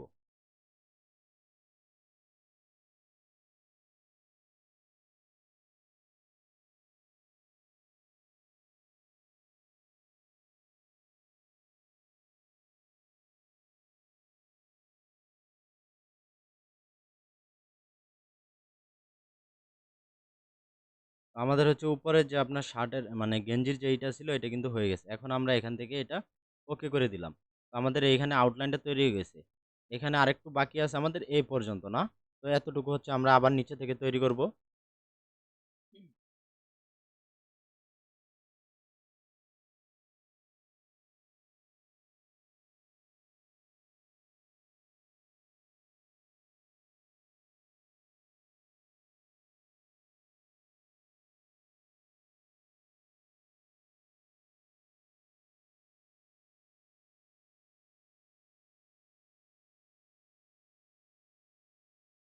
আমাদের হচ্ছে উপরে যে আপনার শার্টের মানে গেঞ্জির যে এইটা ছিল এটা কিন্তু হয়ে গেছে। এখন আমরা এখান থেকে এটা ওকে করে দিলাম। তো আমাদের এইখানে আউটলাইনটা তৈরি হয়ে গেছে। এখানে আরেকটু বাকি আছে আমাদের এই পর্যন্ত না? তো এতটুকু হচ্ছে আমরা আবার নিচে থেকে তৈরি করব।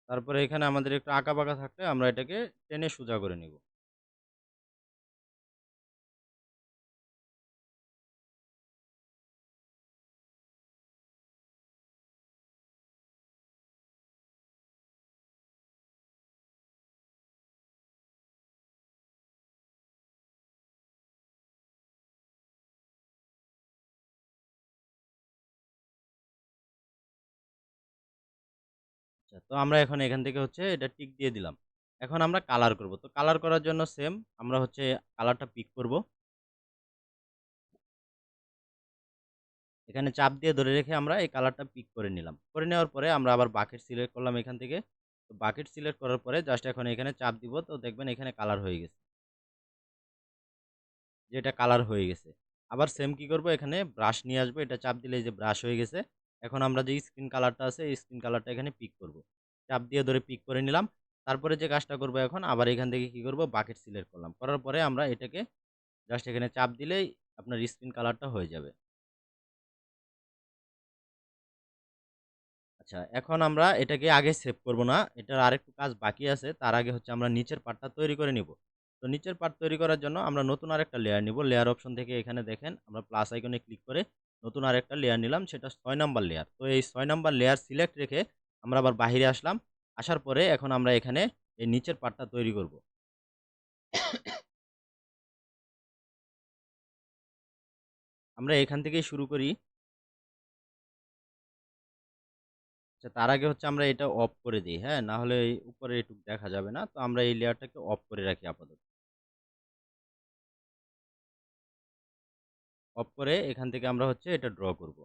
তারপরে এখানে আমাদের একটু আঁকাবাঁকা থাকলে আমরা এটাকে টেনে সোজা করে নিব। আচ্ছা, তো আমরা এখন এখান থেকে হচ্ছে এটা টিক দিয়ে দিলাম। এখন আমরা কালার করব। তো কালার করার জন্য সেম আমরা হচ্ছে কালারটা পিক করব। এখানে চাপ দিয়ে ধরে রেখে আমরা এই কালারটা পিক করে নিলাম। করে নেওয়ার পরে আমরা আবার বাকেট সিলেক্ট করলাম এখান থেকে। তো বাকেট সিলেক্ট করার পরে জাস্ট এখন এখানে চাপ দিব তো দেখবেন এখানে কালার হয়ে গেছে। যে এটা কালার হয়ে গেছে। আবার সেম কি করব এখানে ব্রাশ নিয়ে আসবো। এটা চাপ দিলে এই যে ব্রাশ হয়ে গেছে। এখন আমরা যে স্কিন কালারটা আছে এই স্কিন কালারটা এখানে পিক করব। চাপ দিয়ে ধরে পিক করে নিলাম। তারপরে যে কাজটা করব এখন আবার এখান থেকে কি করব বাকেট সিলেক্ট করলাম। করার পরে আমরা এটাকে জাস্ট এখানে চাপ দিলেই আপনার স্কিন কালারটা হয়ে যাবে। আচ্ছা, এখন আমরা এটাকে আগে সেভ করব না। এটার আরেকটু কাজ বাকি আছে। তার আগে হচ্ছে আমরা নিচের পার্টটা তৈরি করে নিব। তো নিচের পার্ট তৈরি করার জন্য আমরা নতুন আরেকটা লেয়ার নিব। লেয়ার অপশন থেকে এখানে দেখেন আমরা প্লাস আইকনে ক্লিক করে নতুন আরেকটা লেয়ার নিলাম। সেটা ৬ নাম্বার লেয়ার। তো এই ৬ নাম্বার লেয়ার সিলেক্ট রেখে আমরা আবার বাহিরে আসলাম। আসার পরে এখন আমরা এখানে এই নিচের পার্টটা তৈরি করব। আমরা এখান থেকেই শুরু করি। আচ্ছা, তার আগে হচ্ছে আমরা এটা অফ করে দেই। হ্যাঁ? না হলে এই উপরে এটুক দেখা যাবে না। তো আমরা এই লেয়ারটাকে অফ করে রাখি আপাতত। অফ করে এখান থেকে আমরা হচ্ছে এটা ড্র করব।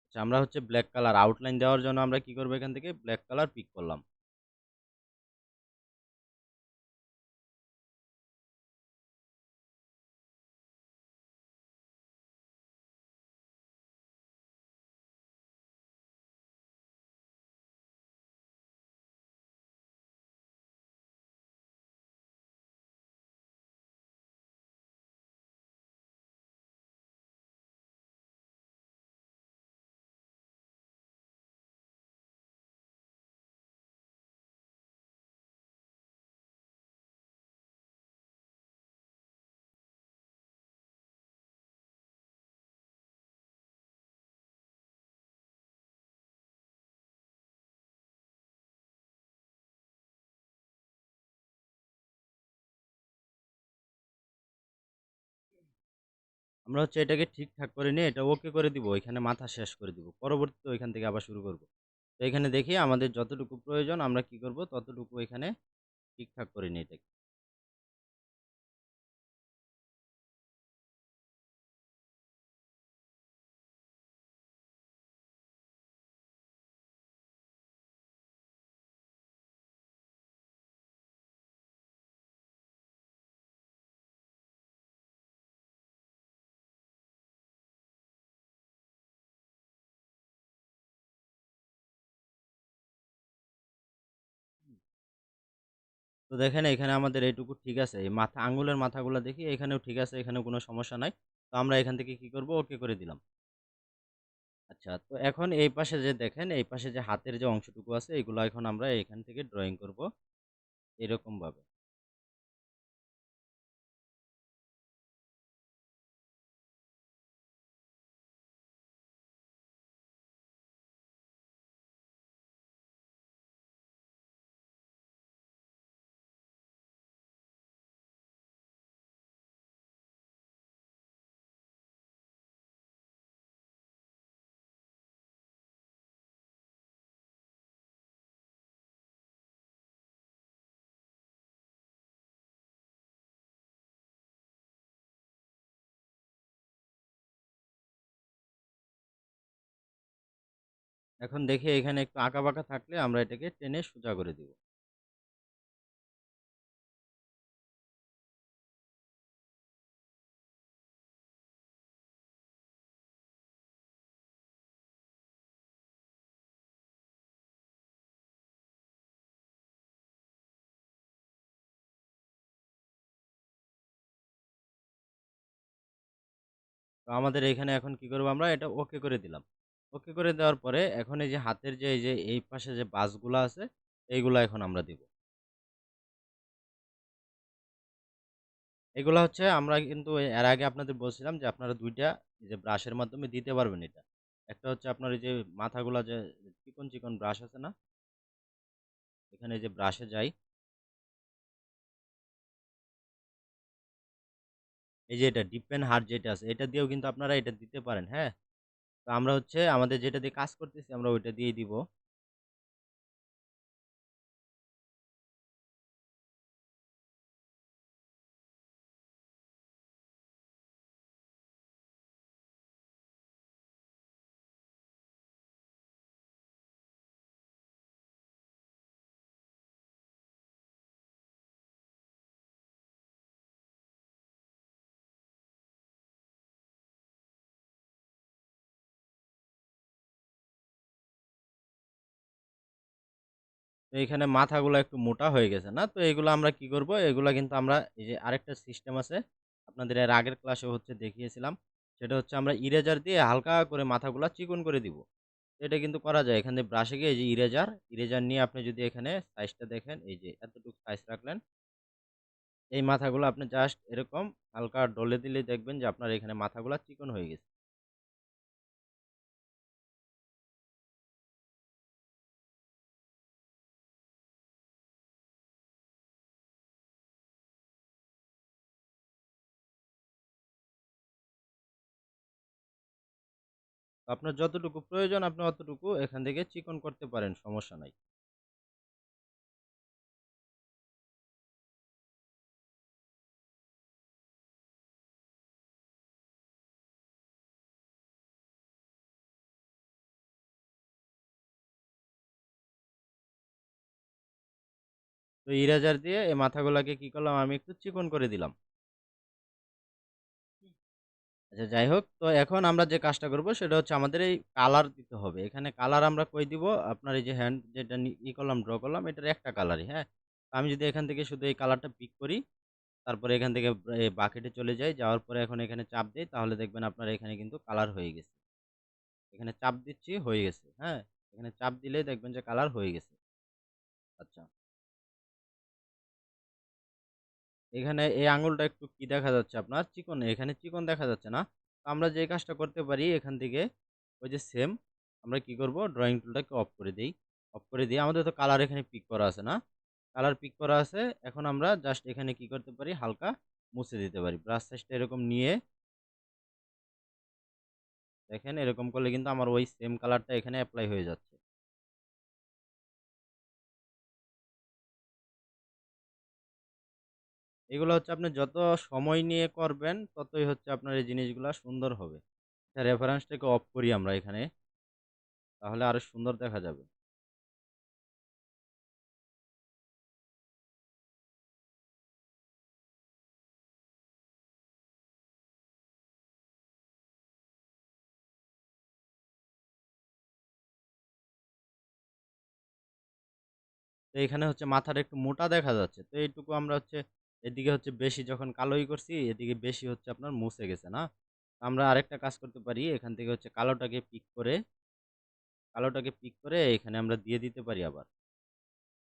আচ্ছা, আমরা হচ্ছে ব্ল্যাক কালার আউটলাইন দেওয়ার জন্য আমরা কি করব এখান থেকে ব্ল্যাক কালার পিক করলাম। আমরা হচ্ছে এটাকে ঠিকঠাক করে নিয়ে এটা ওকে করে দিব, এখানে মাথা শেষ করে দিব, পরবর্তীতে ওইখান থেকে আবার শুরু করব। তো এখানে দেখি আমাদের যতটুকু প্রয়োজন আমরা কি করব, ততটুকু এখানে ঠিকঠাক করে নিই এটাকে। তো দেখেন এখানে আমাদের এইটুকু ঠিক আছে, এই মাথা আঙ্গুলের মাথাগুলো দেখি এখানেও ঠিক আছে, এখানেও কোনো সমস্যা নাই। তো আমরা এখান থেকে কি করব, ওকে করে দিলাম। আচ্ছা, তো এখন এই পাশে যে দেখেন, এই পাশে যে হাতের যে অংশটুকু আছে এগুলো এখন আমরা এখান থেকে ড্রয়িং করব এরকম ভাবে। এখন দেখি এখানে একটু আঁকাবাঁকা থাকলে আমরা এটাকে টেনে সোজা করে দিব। তো আমাদের এখানে এখন কি করব, আমরা এটা ওকে করে দিলাম। ওকে করে দেওয়ার পরে এখন এই যে হাতের যে এই পাশে যে বাসগুলা আছে এইগুলা এখন আমরা দিব। এগুলা হচ্ছে আমরা কিন্তু এর আগে আপনাদের বলছিলাম যে আপনারা দুইটা এই যে ব্রাশের মাধ্যমে দিতে পারবেন এটা। একটা হচ্ছে আপনার এই যে মাথাগুলা যে চিকন চিকন ব্রাশ আছে না, এখানে এই যে ব্রাশে যাই, এই যে এটা ডিপ পেন হার্ড যেটা আছে এটা দিয়েও কিন্তু আপনারা এটা দিতে পারেন, হ্যাঁ। তো আমরা হচ্ছে আমাদের যেটা দিয়ে কাজ করতেছি আমরা ওইটা দিয়েই দিব। তো এখানে মাথাগুলো একটু মোটা হয়ে গেছে না, তো এগুলো আমরা কি করব, এগুলা কিন্তু আমরা এই যে আরেকটা সিস্টেম আছে আপনাদের এর আগের ক্লাসে হচ্ছে দেখিয়েছিলাম, সেটা হচ্ছে আমরা ইরেজার দিয়ে হালকা করে মাথাগুলা চিকন করে দিব। এটা কিন্তু করা যায়, এখানে ব্রাশে গিয়ে এই যে ইরেজার ইরেজার নিয়ে আপনি যদি এখানে সাইজটা দেখেন, এই যে এতটুকু সাইজ রাখলেন, এই মাথাগুলো আপনি জাস্ট এরকম হালকা ডলে দিলেই দেখবেন যে আপনার এখানে মাথাগুলা চিকন হয়ে গেছে। তো আপনার যতটুকু প্রয়োজন আপনি অতটুকু এখান থেকে চিকন করতে পারেন, সমস্যা নাই। তো ইরেজার দিয়ে এই মাথাগুলাকে কি করলাম, আমি একটু চিকন করে দিলাম। আচ্ছা, যাই হোক, তো এখন আমরা যে কাজটা করব সেটা হচ্ছে আমাদের এই কালার দিতে হবে। এখানে কালার আমরা কই দিব, আপনার এই যে হ্যান্ড যেটা করলাম, ড্র করলাম, এটার একটা কালারই, হ্যাঁ। তো আমি যদি এখান থেকে শুধু এই কালারটা পিক করি, তারপরে এখান থেকে বাকেটে চলে যাই, যাওয়ার পরে এখন এখানে চাপ দেই, তাহলে দেখবেন আপনার এখানে কিন্তু কালার হয়ে গেছে। এখানে চাপ দিচ্ছি, হয়ে গেছে, হ্যাঁ। এখানে চাপ দিলেই দেখবেন যে কালার হয়ে গেছে। আচ্ছা, এখানে এই আঙুলটা একটু কি দেখা যাচ্ছে আপনার, চিকন, এখানে চিকন দেখা যাচ্ছে না। তো আমরা যে কাজটা করতে পারি এখান থেকে, ওই যে সেম আমরা কি করব, ড্রয়িং টুলটাকে অফ করে দেই। অফ করে দিয়ে আমাদের তো কালার এখানে পিক করা আছে না, কালার পিক করা আছে। এখন আমরা জাস্ট এখানে কি করতে পারি, হালকা মুছে দিতে পারি। ব্রাশ সাইজটা এরকম নিয়ে দেখেন এরকম করলে কিন্তু আমার ওই সেম কালারটা এখানে এপ্লাই হয়ে যাচ্ছে। এগুলো হচ্ছে আপনি যত সময় নিয়ে করবেন ততই হচ্ছে আপনার এই জিনিসগুলা সুন্দর হবে। রেফারেন্সটাকে অফ করি আমরা এখানে, তাহলে আরো সুন্দর দেখা যাবে। তো এখানে হচ্ছে মাথাটা একটু মোটা দেখা যাচ্ছে। তো এইটুকু আমরা হচ্ছে এদিকে হচ্ছে বেশি যখন কালোই করছি, এদিকে বেশি হচ্ছে আপনার মুছে গেছে না? আমরা আরেকটা কাজ করতে পারি। এখান থেকে হচ্ছে কালোটাকে পিক করে এখানে আমরা দিয়ে দিতে পারি আবার।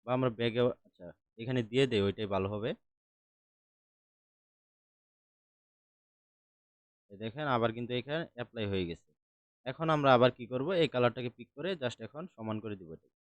বা আমরা ব্যাগেও আচ্ছা এখানে দিয়ে দেই, ওইটাই ভালো হবে। এই দেখেন আবার কিন্তু এখানে এপ্লাই হয়ে গেছে। এখন আমরা আবার কি করব? এই কালারটাকে পিক করে জাস্ট এখন সমান করে দিব এটাকে।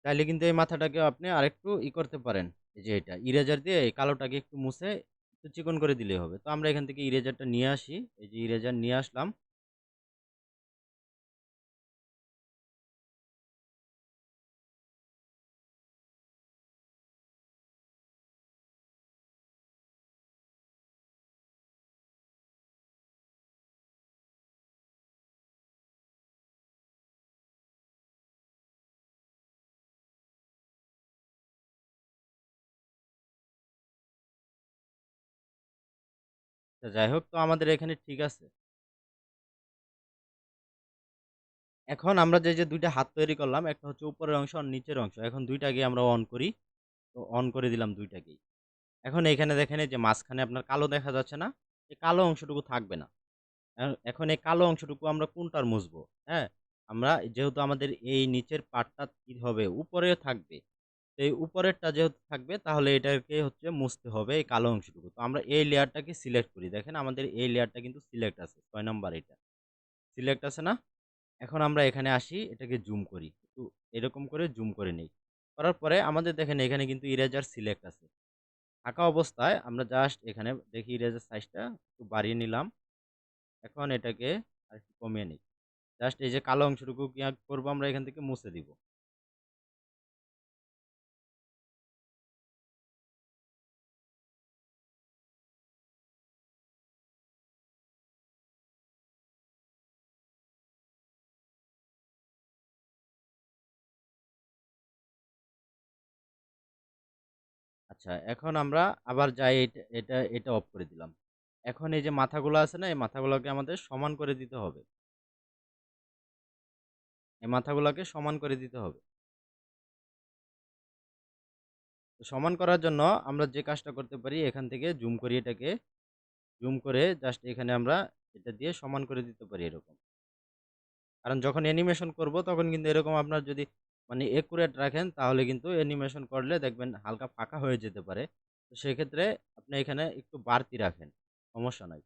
চাইলে কিন্তু এই মাথাটাকেও আপনি আরেকটু করতে পারেন। এই যে এটা ইরেজার দিয়ে এই কালোটাকে একটু মুছে একটু চিকন করে দিলেই হবে। তো আমরা এখান থেকে ইরেজারটা নিয়ে আসি। এই যে ইরেজার নিয়ে আসলাম। তো যাই হোক, তো আমাদের এখানে ঠিক আছে। এখন আমরা যে ২ টা হাত তৈরি করলাম, একটা হচ্ছে উপরের অংশ আর নিচের অংশ। এখন ২ টাকেই আমরা অন করি। তো অন করে দিলাম ২ টাকেই। এখন এইখানে দেখেন এই যে মাঝখানে আপনার কালো দেখা যাচ্ছে না? এই কালো অংশটুকু থাকবে না। এখন এই কালো অংশটুকু আমরা কোনটার মুছবো? হ্যাঁ? আমরা যেহেতু আমাদের এই নিচের পার্টটা কি হবে? উপরে থাকবে। তো এই উপরেরটা যেহেতু থাকবে তাহলে এটাকে হচ্ছে মুছতে হবে এই কালো অংশটুকু। তো আমরা এই লেয়ারটাকে সিলেক্ট করি। দেখেন আমাদের এই লেয়ারটা কিন্তু সিলেক্ট আছে। ৬ নাম্বার এটা। সিলেক্ট আছে না? এখন আমরা এখানে আসি, এটাকে জুম করি। একটু এরকম করে জুম করে নেই। করার পরে আমাদের দেখেন এখানে কিন্তু ইরেজার সিলেক্ট আছে। থাকা অবস্থায় আমরা জাস্ট এখানে দেখি ইরেজার সাইজটা একটু বাড়িয়ে নিলাম। এখন এটাকে আরেকটু কমিয়ে নিই। জাস্ট এই যে কালো অংশটুকু কি করব, আমরা এখান থেকে মুছে দিব। আচ্ছা, এখন আমরা আবার যাই, এটা অফ করে দিলাম। এখন এই যে মাথাগুলো আছে না, এই মাথাগুলোকে আমাদের সমান করে দিতে হবে। এই মাথাগুলোকে সমান করে দিতে হবে। তো সমান করার জন্য আমরা যে কাজটা করতে পারি, এখান থেকে জুম করি এটাকে। জুম করে জাস্ট এখানে আমরা এটা দিয়ে সমান করে দিতে পারি এরকম। কারণ যখন অ্যানিমেশন করব তখন কিন্তু এরকম আপনার যদি মানে একুরেট রাখেন তাহলে কিন্তু অ্যানিমেশন করলে দেখবেন হালকা ফাঁকা হয়ে যেতে পারে। তো সেক্ষেত্রে আপনি এখানে একটু বাড়তি রাখেন। সমস্যা নাই।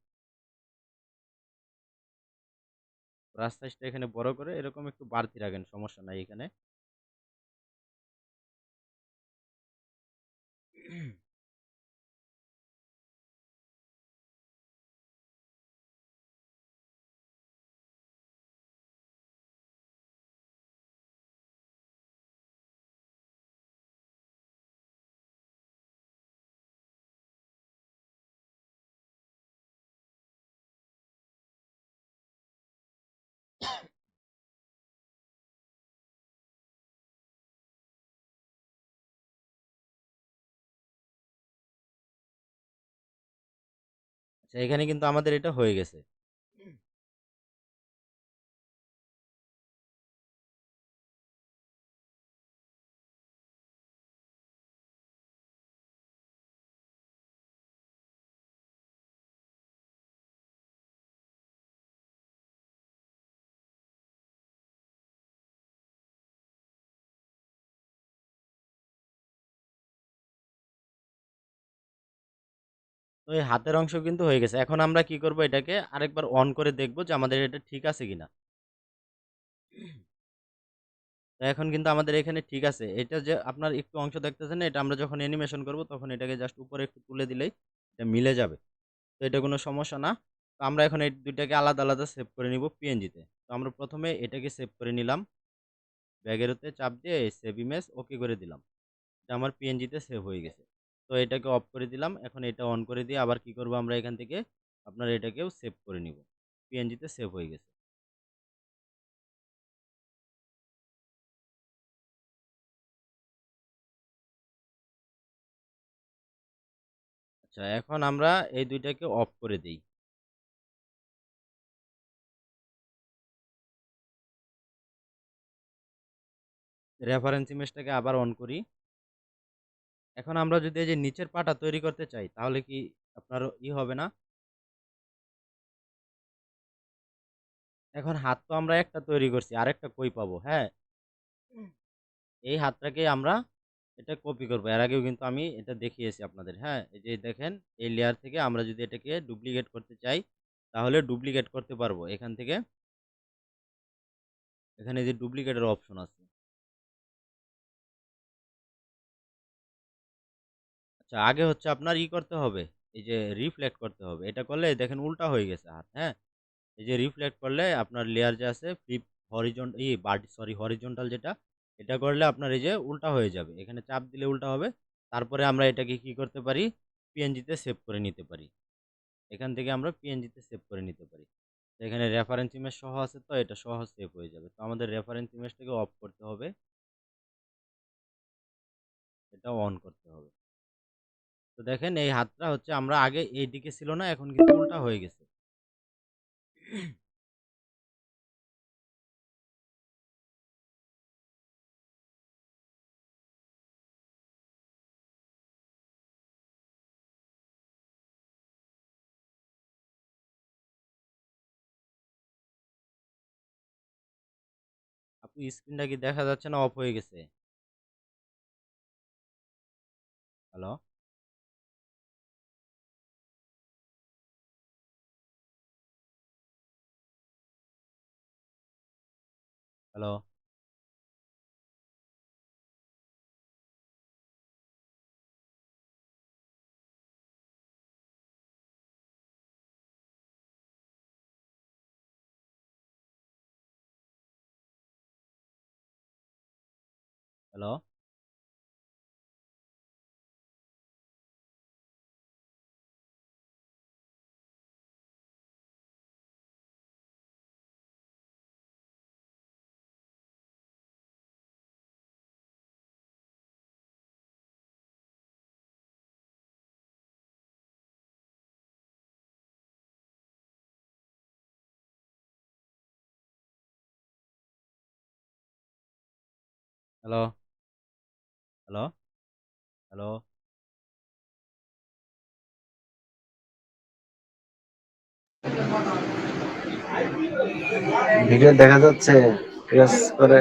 ব্রাশ সাইজটা এখানে বড় করে এরকম একটু বাড়তি রাখেন। সমস্যা নাই এখানে। আচ্ছা, এখানে কিন্তু আমাদের এটা হয়ে গেছে। তো এই হাতের অংশ কিন্তু হয়ে গেছে। এখন আমরা কি করব, এটাকে আরেকবার অন করে দেখব যে আমাদের এটা ঠিক আছে কিনা। তো এখন কিন্তু আমাদের এখানে ঠিক আছে। এটা যে আপনার একটু অংশ দেখতেছেন না, এটা আমরা যখন অ্যানিমেশন করব তখন এটাকে জাস্ট উপরে একটু তুলে দিলেই এটা মিলে যাবে। তো এটা কোনো সমস্যা না। তো আমরা এখন এই ২ টাকে আলাদা, আলাদা সেভ করে নিব PNG তে। তো আমরা ১ম এ এটাকে সেভ করে নিলাম। ব্যাগ এরোতে চাপ দিয়ে সেভ ইমেজ ওকে করে দিলাম। এটা আমার PNG তে সেভ হয়ে গেছে। তো এটাকে অফ করে দিলাম। এখন এটা অন করে দিয়ে আবার কি করব, আমরা এখান থেকে আপনার এটাকেও সেভ করে নিব। PNG তে সেভ হয়ে গেছে। আচ্ছা, এখন আমরা এই ২ টাকে অফ করে দেই। রেফারেন্স ইমেজটাকে আবার অন করি। এখন আমরা যদি এই যে নিচের পাটা তৈরি করতে চাই তাহলে কি আপনার হবে না? এখন হাত তো আমরা একটা তৈরি করছি, আরেকটা কই পাবো? হ্যাঁ, এই হাতটাকে আমরা এটা কপি করব। এর আগেও কিন্তু আমি এটা দেখিয়েছি আপনাদের। হ্যাঁ, এই যে দেখেন, এই লেয়ার থেকে আমরা যদি এটাকে ডুপ্লিকেট করতে চাই তাহলে ডুপ্লিকেট করতে পারবো। এখান থেকে এখানে যে ডুপ্লিকেটের অপশন আছে। আচ্ছা, আগে হচ্ছে আপনার করতে হবে, এই যে রিফ্লেক্ট করতে হবে। এটা করলে দেখেন উল্টা হয়ে গেছে হাত। হ্যাঁ, এই যে রিফ্লেক্ট করলে আপনার লেয়ার যে আছে ফ্লিপ হরিজন্টাল যেটা, এটা করলে আপনার এই যে উল্টা হয়ে যাবে। এখানে চাপ দিলে উল্টা হবে। তারপরে আমরা এটাকে কি করতে পারি, PNG তে সেভ করে নিতে পারি। এখান থেকে আমরা PNG তে সেভ করে নিতে পারি। তো এখানে রেফারেন্স ইমেজ সহ আছে, তো এটা সহ সেভ হয়ে যাবে। তো আমাদের রেফারেন্স ইমেজটাকে অফ করতে হবে, এটা অন করতে হবে। তো দেখেন এই হাতটা হচ্ছে আমরা আগে এই দিকে ছিল না, এখন কিন্তু উল্টা হয়ে গেছে। আপনি স্ক্রিনটা কি দেখা যাচ্ছে না অফ হয়ে গেছে? Hello, hello, hello, hello, hello, hello. Video দেখা যাচ্ছে, প্রেস করে।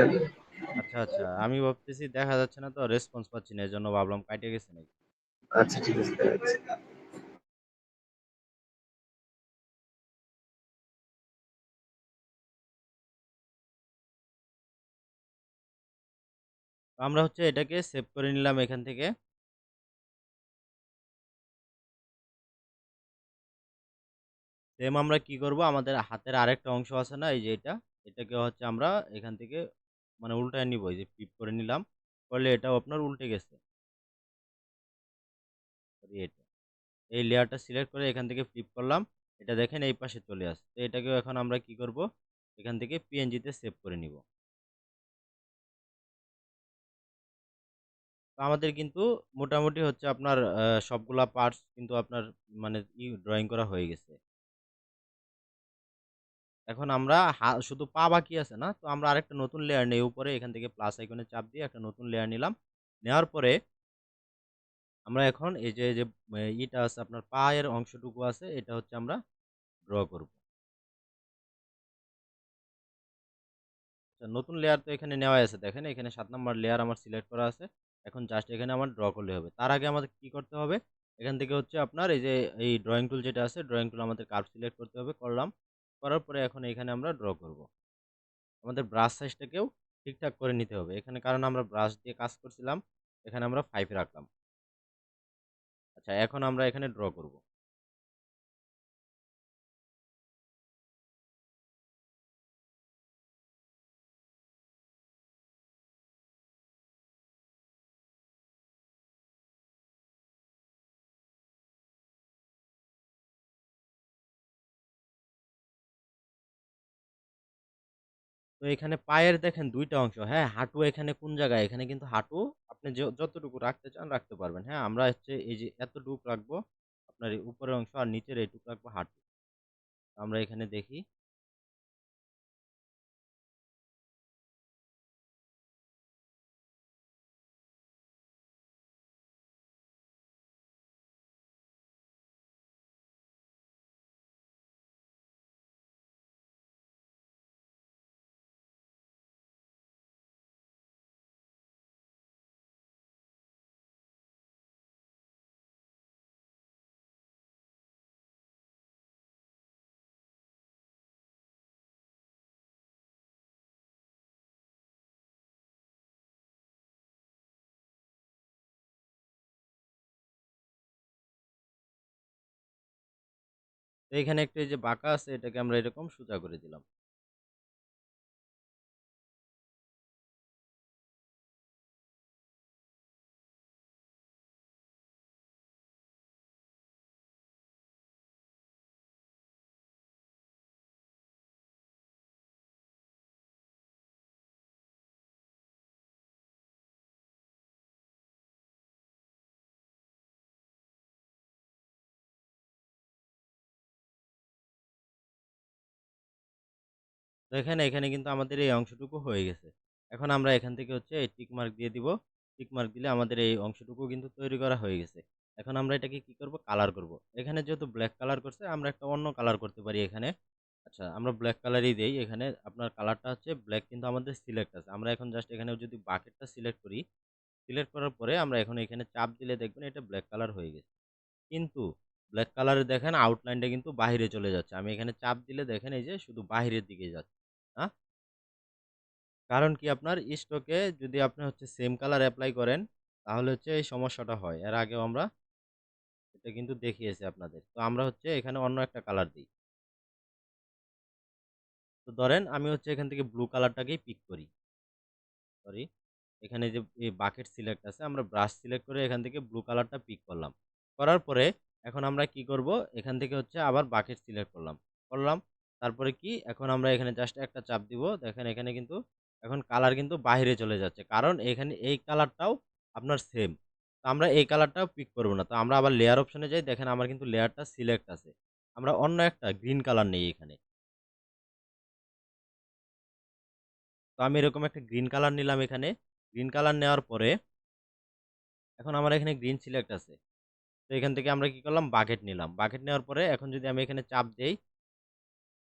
আচ্ছা, আচ্ছা। আমি ভাবতেছি দেখা যাচ্ছে না, তো রেসপন্স পাচ্ছি না। এজন্য ভাবলাম কাইটে গেছে নাকি। আচ্ছা, ঠিক আছে, দেখা যাচ্ছে। তো আমরা হচ্ছে এটাকে সেভ করে নিলাম এখান থেকে। সেম আমরা কি করব, আমাদের হাতের আরেকটা অংশ আছে না, এই যে এটা, এটাকে হচ্ছে আমরা এখান থেকে মানে উল্টায় নিব। এই যে ফ্লিপ করে নিলাম, করলে এটাও আপনার উল্টে গেছে। সরি, এটা এই লেয়ারটা সিলেক্ট করে এখান থেকে ফ্লিপ করলাম, এটা দেখেন এই পাশে চলে আসছে। তো এটাকেও এখন আমরা কি করব, এখান থেকে PNG তে সেভ করে নিব। তো আমাদের কিন্তু মোটামুটি হচ্ছে আপনার সবগুলা পার্টস কিন্তু আপনার মানে ড্রয়িং করা হয়ে গেছে। এখন আমরা শুধু পা বাকি আছে না, তো আমরা আরেকটা নতুন লেয়ার নেই উপরে। এখান থেকে প্লাস আইকনে চাপ দিয়ে একটা নতুন লেয়ার নিলাম। নেওয়ার পরে আমরা এখন এই যে যে ইটা আছে আপনার পায়ের অংশটুকু আছে, এটা হচ্ছে আমরা ড্র করব। আচ্ছা, নতুন লেয়ার তো এখানে নেওয়াই আছে, দেখেন এখানে 7 নাম্বার লেয়ার আমার সিলেক্ট করা আছে। এখন জাস্ট এখানে আমার ড্র করলে হবে। তার আগে আমাদের কি করতে হবে, এখান থেকে হচ্ছে আপনার এই যে এই ড্রয়িং টুল যেটা আছে, ড্রয়িং টুল আমাদের কার্ভ সিলেক্ট করতে হবে, করলাম। করার পরে এখন এখানে আমরা ড্র করব। আমাদের ব্রাশ সাইজটাকেও ঠিকঠাক করে নিতে হবে। এখানে কারণ আমরা ব্রাশ দিয়ে কাজ করছিলাম, এখানে আমরা 5 রাখলাম। আচ্ছা, এখন আমরা এখানে ড্র করব। তো এখানে পায়ের দেখেন ২ টা অংশ, হ্যাঁ? হাঁটু এখানে কোন জায়গায়? এখানে কিন্তু হাঁটু আপনি যতটুকু রাখতে চান রাখতে পারবেন, হ্যাঁ? আমরা হচ্ছে এই যে এতটুক রাখবো, আপনার এই উপরের অংশ, আর নিচের এইটুকু রাখবো হাঁটু। আমরা এখানে দেখি। তো এখানে একটু এই যে বাঁকা আছে, এটাকে আমরা এরকম সোজা করে দিলাম। তো এখানে কিন্তু আমাদের এই অংশটুকু হয়ে গেছে। এখন আমরা এখান থেকে হচ্ছে এই টিক মার্ক দিয়ে দিব। টিক মার্ক দিলে আমাদের এই অংশটুকু কিন্তু তৈরি করা হয়ে গেছে। এখন আমরা এটাকে কি করব? কালার করব। এখানে যেহেতু ব্লাক কালার করছে, আমরা একটা অন্য কালার করতে পারি এখানে। আচ্ছা, আমরা ব্লাক কালারই দেই। এখানে আপনার কালারটা হচ্ছে ব্লাক, কিন্তু আমাদের সিলেক্ট আছে। আমরা এখন জাস্ট এখানে যদি বাকেটটা সিলেক্ট করি, সিলেক্ট করার পরে আমরা এখন এখানে চাপ দিলে দেখবেন এটা ব্লাক কালার হয়ে গেছে। কিন্তু ব্লাক কালারে দেখেন আউটলাইনটা কিন্তু বাহিরে চলে যাচ্ছে। আমি এখানে চাপ দিলে দেখেন এই যে শুধু বাহিরের দিকে যাচ্ছে। হ্যাঁ? কারণ কি, আপনার স্টকে যদি আপনি হচ্ছে সেম কালার এপ্লাই করেন, তাহলে হচ্ছে এই সমস্যাটা হয়। এর আগেও আমরা এটা কিন্তু দেখিয়েছি আপনাদের। তো আমরা হচ্ছে এখানে অন্য একটা কালার দিই। তো ধরেন আমি হচ্ছে এখান থেকে ব্লু কালারটাকেই পিক করি। সরি, এখানে যে এই বাকেট সিলেক্ট আছে, আমরা ব্রাশ সিলেক্ট করে এখান থেকে ব্লু কালারটা পিক করলাম। করার পরে এখন আমরা কি করব? এখান থেকে হচ্ছে আবার বাকেট সিলেক্ট করলাম। করলাম। তারপরে কি, এখন আমরা এখানে জাস্ট একটা চাপ দিব। দেখেন এখানে কিন্তু এখন কালার কিন্তু বাহিরে চলে যাচ্ছে। কারণ এখানে এই কালারটাও আপনার সেম। তো আমরা এই কালারটাও পিক করব না। তো আমরা আবার লেয়ার অপশনে যাই। দেখেন আমার কিন্তু লেয়ারটা সিলেক্ট আছে। আমরা অন্য একটা গ্রিন কালার নেই এখানে। তো আমি এরকম একটা গ্রিন কালার নিলাম এখানে। গ্রিন কালার নেওয়ার পরে এখন আমার এখানে গ্রিন সিলেক্ট আছে। তো এখান থেকে আমরা কি করলাম? বাকেট নিলাম। বাকেট নেওয়ার পরে এখন যদি আমি এখানে চাপ দেই,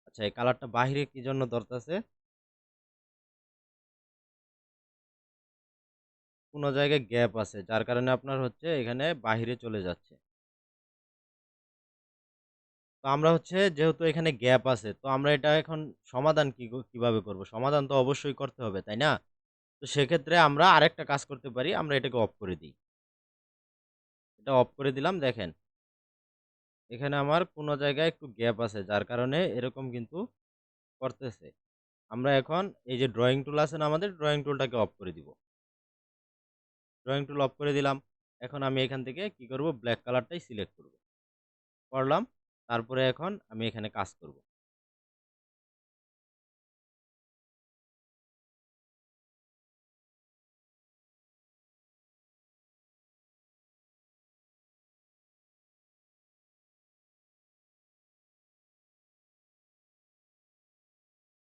আচ্ছা এই কালারটা বাহিরে কি জন্য ধরতেছে? কোনো জায়গায় গ্যাপ আছে, যার কারণে আপনার হচ্ছে এখানে বাহিরে চলে যাচ্ছে। তো আমরা হচ্ছে যেহেতু এখানে গ্যাপ আছে, তো আমরা এটা এখন সমাধান কিভাবে করব? সমাধান তো অবশ্যই করতে হবে, তাই না? তো সেক্ষেত্রে আমরা আরেকটা কাজ করতে পারি। আমরা এটাকে অফ করে দিই। এটা অফ করে দিলাম। দেখেন এখানে আমার কোনো জায়গায় একটু গ্যাপ আছে, যার কারণে এরকম কিন্তু করতেছে। আমরা এখন এই যে ড্রয়িং টুল আছে না আমাদের, ড্রয়িং টুলটাকে অফ করে দিব। ড্রয়িং টুল অফ করে দিলাম। এখন আমি এখান থেকে কি করব? ব্ল্যাক কালারটাই সিলেক্ট করব। করলাম। তারপরে এখন আমি এখানে কাজ করব।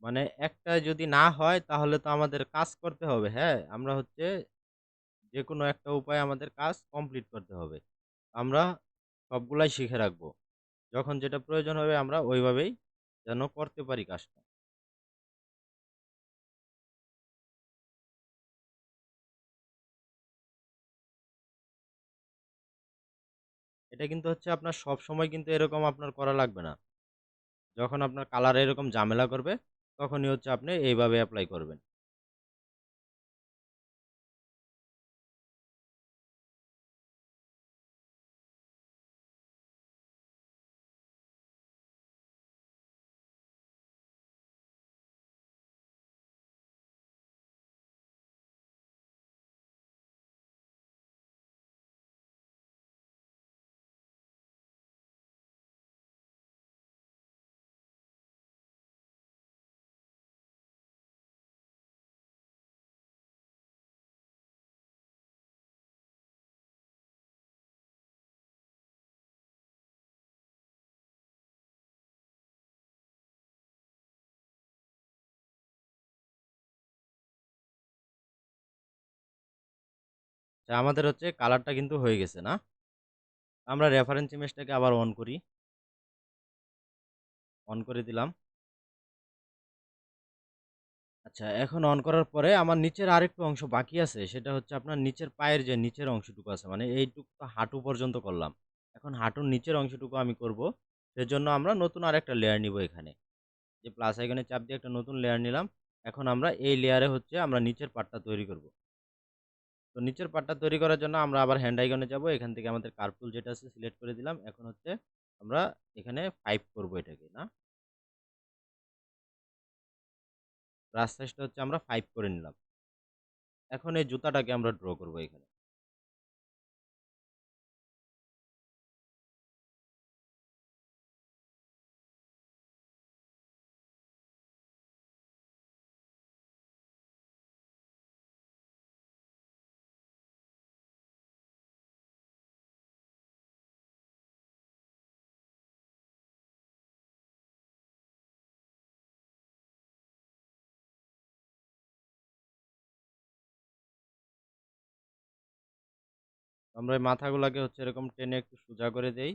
মানে একটা যদি না হয় তাহলে তো আমাদের কাজ করতে হবে, হ্যাঁ? আমরা হচ্ছে যেকোনো একটা উপায়ে আমাদের কাজ কমপ্লিট করতে হবে। আমরা সবগুলাই শিখে রাখবো। যখন যেটা প্রয়োজন হবে আমরা ওইভাবেই যেন করতে পারি কাজটা। এটা কিন্তু হচ্ছে আপনার সবসময় কিন্তু এরকম আপনার করা লাগবে না। যখন আপনার কালার এরকম ঝামেলা করবে, তখনই হচ্ছে আপনি এইভাবে এপ্লাই করবেন। আমাদের হচ্ছে কালারটা কিন্তু হয়ে গেছে না? আমরা রেফারেন্স ইমেজটাকে আবার অন করি। অন করে দিলাম। আচ্ছা, এখন অন করার পরে আমার নিচের আরেকটু অংশ বাকি আছে। সেটা হচ্ছে আপনার নিচের পায়ের যে নিচের অংশটুকু আছে, মানে এইটুকু তো হাঁটু পর্যন্ত করলাম। এখন হাঁটুর নিচের অংশটুকু আমি করব। সেজন্য আমরা নতুন আরেকটা লেয়ার নিব এখানে। যে প্লাস আইকনে চাপ দিয়ে একটা নতুন লেয়ার নিলাম। এখন আমরা এই লেয়ারে হচ্ছে আমরা নিচের পার্টটা তৈরি করব। তো নিচের পার্টটা তৈরি করার জন্য আমরা আবার হ্যান্ড আইকনে যাব। এখান থেকে আমাদের কার্ভ টুল যেটা আছে সিলেক্ট করে দিলাম। এখন হচ্ছে আমরা এখানে 5 করব এটাকে, না? ব্রাশ সাইজটা হচ্ছে আমরা 5 করে নিলাম। এখন এই জুতাটাকে আমরা ড্র করব এখানে। আমরা এই মাথাগুলাকে হচ্ছে এরকম টেনে একটু সোজা করে দেই।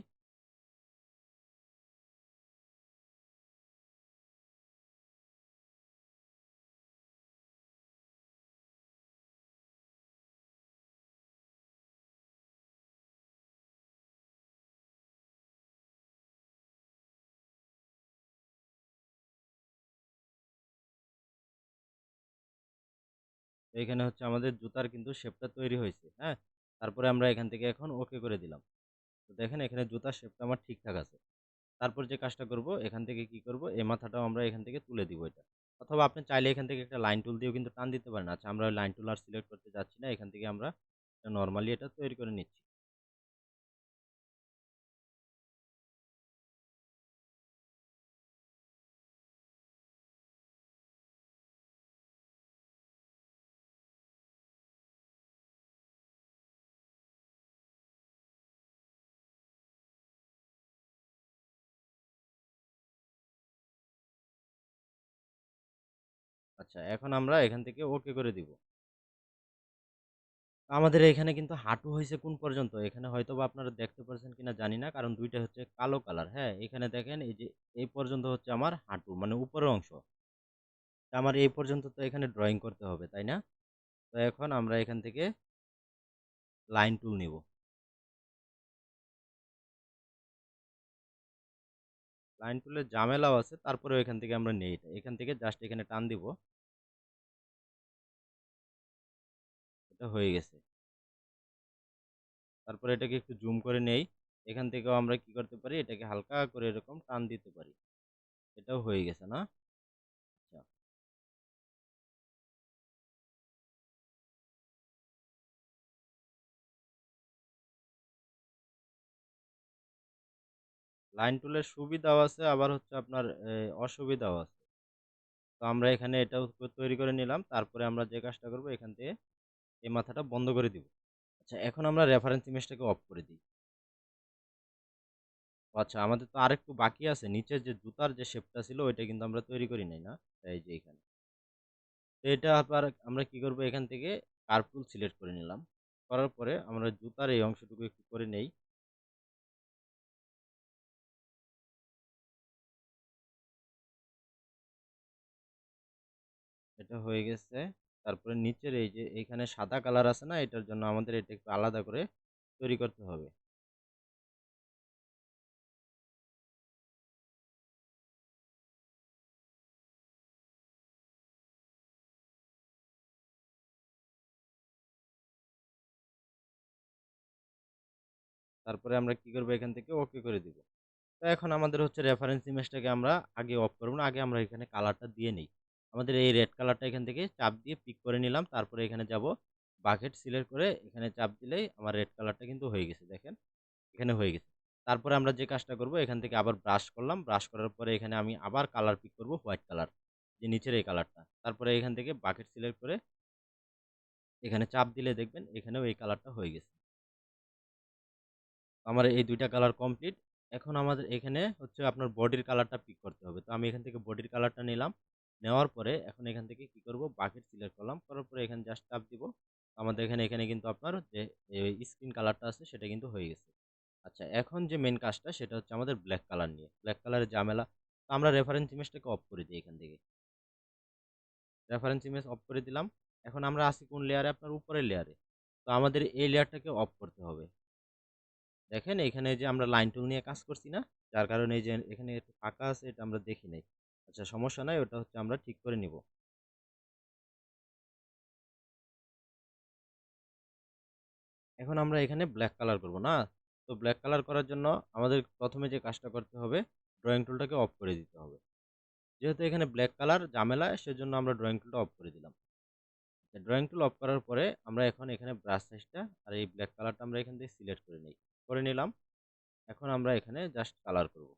এইখানে হচ্ছে আমাদের জুতার কিন্তু শেপটা তৈরি হয়েছে, হ্যাঁ? তারপরে আমরা এখান থেকে এখন ওকে করে দিলাম। তো দেখেন এখানে জুতার শেপটা আমার ঠিকঠাক আছে। তারপর যে কাজটা করব, এখান থেকে কি করব, এই মাথাটাও আমরা এখান থেকে তুলে দিব এটা। অথবা আপনি চাইলে এখান থেকে একটা লাইন টুল দিয়েও কিন্তু টান দিতে পারেন। আচ্ছা, আমরা ওই লাইন টুল আর সিলেক্ট করতে যাচ্ছি না। এখান থেকে আমরা নরমালি এটা তৈরি করে নিচ্ছি। আচ্ছা, এখন আমরা এখান থেকে ওকে করে দিব। আমাদের এখানে কিন্তু হাঁটু হইছে কোন পর্যন্ত? এখানে হয়তোবা আপনারা দেখতে পারছেন কিনা জানি না। কারণ ২ টা হচ্ছে কালো কালার, হ্যাঁ? এখানে দেখেন এই যে এই পর্যন্ত হচ্ছে আমার হাঁটু, মানে উপরের অংশ। তা আমার এই পর্যন্ত তো এখানে ড্রইং করতে হবে, তাই না? তো এখন আমরা এখান থেকে লাইন টুল নিব। লাইন টুলের ঝামেলাও আছে, তারপরেও এখান থেকে আমরা নেই এটা। এখান থেকে জাস্ট এখানে টান দিব। এটা হয়ে গেছে। তারপরে এটাকে একটু জুম করে নেই। এখান থেকেও আমরা কি করতে পারি? এটাকে হালকা করে এরকম টান দিতে পারি। এটাও হয়ে গেছে, না? আচ্ছা। লাইন টুলের সুবিধাও আছে, আবার হচ্ছে আপনার অসুবিধাও আছে। তো আমরা এখানে এটাও তৈরি করে নিলাম। তারপরে আমরা যে কাজটা করব, এখান থেকে এই মাথাটা বন্ধ করে দিব। আচ্ছা, এখন আমরা রেফারেন্স ইমেজটাকে অফ করে দিই। ও আচ্ছা, আমাদের তো আরেকটু বাকি আছে। নিচের যে জুতার যে শেপটা ছিল ওইটা কিন্তু আমরা তৈরি করি নাই, না? এই যে এখানে। তো এটা আবার আমরা কি করব, এখান থেকে কার্ভ টুল সিলেক্ট করে নিলাম। করার পরে আমরা জুতার এই অংশটুকু একটু করে নেই। এটা হয়ে গেছে। তারপরে নিচের এই যে এইখানে সাদা কালার আছে না? এটার জন্য আমাদের এটা একটু আলাদা করে তৈরি করতে হবে। তারপরে আমরা কি করব, এখান থেকে ওকে করে দিব। তো এখন আমাদের হচ্ছে রেফারেন্স ইমেজটাকে আমরা আগে অফ করব না, আগে আমরা এখানে কালারটা দিয়ে নেই। আমাদের এই রেড কালারটা এখান থেকে চাপ দিয়ে পিক করে নিলাম। তারপরে এখানে যাব, বাকেট সিলেক্ট করে এখানে চাপ দিলেই আমার রেড কালারটা কিন্তু হয়ে গেছে। দেখেন এখানে হয়ে গেছে। তারপরে আমরা যে কাজটা করব, এখান থেকে আবার ব্রাশ করলাম। ব্রাশ করার পরে এখানে আমি আবার কালার পিক করব, হোয়াইট কালার, যে নিচের এই কালারটা। তারপরে এখান থেকে বাকেট সিলেক্ট করে এখানে চাপ দিলে দেখবেন এখানেও এই কালারটা হয়ে গেছে। আমার এই ২ টা কালার কমপ্লিট। এখন আমাদের এখানে হচ্ছে আপনার বডির কালারটা পিক করতে হবে। তো আমি এখান থেকে বডির কালারটা নিলাম। নেওয়ার পরে এখন এখান থেকে কি করব, বাকেট সিলেক্ট করলাম। করার পরে এখানে জাস্ট চাপ দিব। আমাদের এখানে কিন্তু আপনার যে স্কিন কালারটা আছে সেটা কিন্তু হয়ে গেছে। আচ্ছা, এখন যে মেইন কাজটা সেটা হচ্ছে আমাদের ব্ল্যাক কালার নিয়ে। ব্ল্যাক কালারের ঝামেলা। তো আমরা রেফারেন্স ইমেজটাকে অফ করে দিই এখান থেকে। রেফারেন্স ইমেজ অফ করে দিলাম। এখন আমরা আছি কোন লেয়ারে, আপনার উপরের লেয়ারে। তো আমাদের এই লেয়ারটাকে অফ করতে হবে। দেখেন এখানে যে আমরা লাইন টুল নিয়ে কাজ করছি না, যার কারণে এই যে এখানে একটু ফাঁকা আছে, এটা আমরা দেখি নাই। আচ্ছা, সমস্যা নাই, ওটা হচ্ছে আমরা ঠিক করে নিব। এখন আমরা এখানে ব্ল্যাক কালার করব না। তো ব্ল্যাক কালার করার জন্য আমাদের প্রথমে যে কাজটা করতে হবে, ড্রয়িং টুলটাকে অফ করে দিতে হবে। যেহেতু এখানে ব্ল্যাক কালার ঝামেলা, সেজন্য আমরা ড্রয়িং টুলটা অফ করে দিলাম। ড্রয়িং টুল অফ করার পরে আমরা এখন এখানে ব্রাশ সাইজটা আর এই ব্ল্যাক কালারটা আমরা এখান থেকে সিলেক্ট করে নিই, করে নিলাম। এখন আমরা এখানে জাস্ট কালার করব।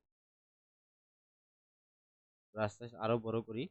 ব্রাশ সাইজ আরো বড় করি।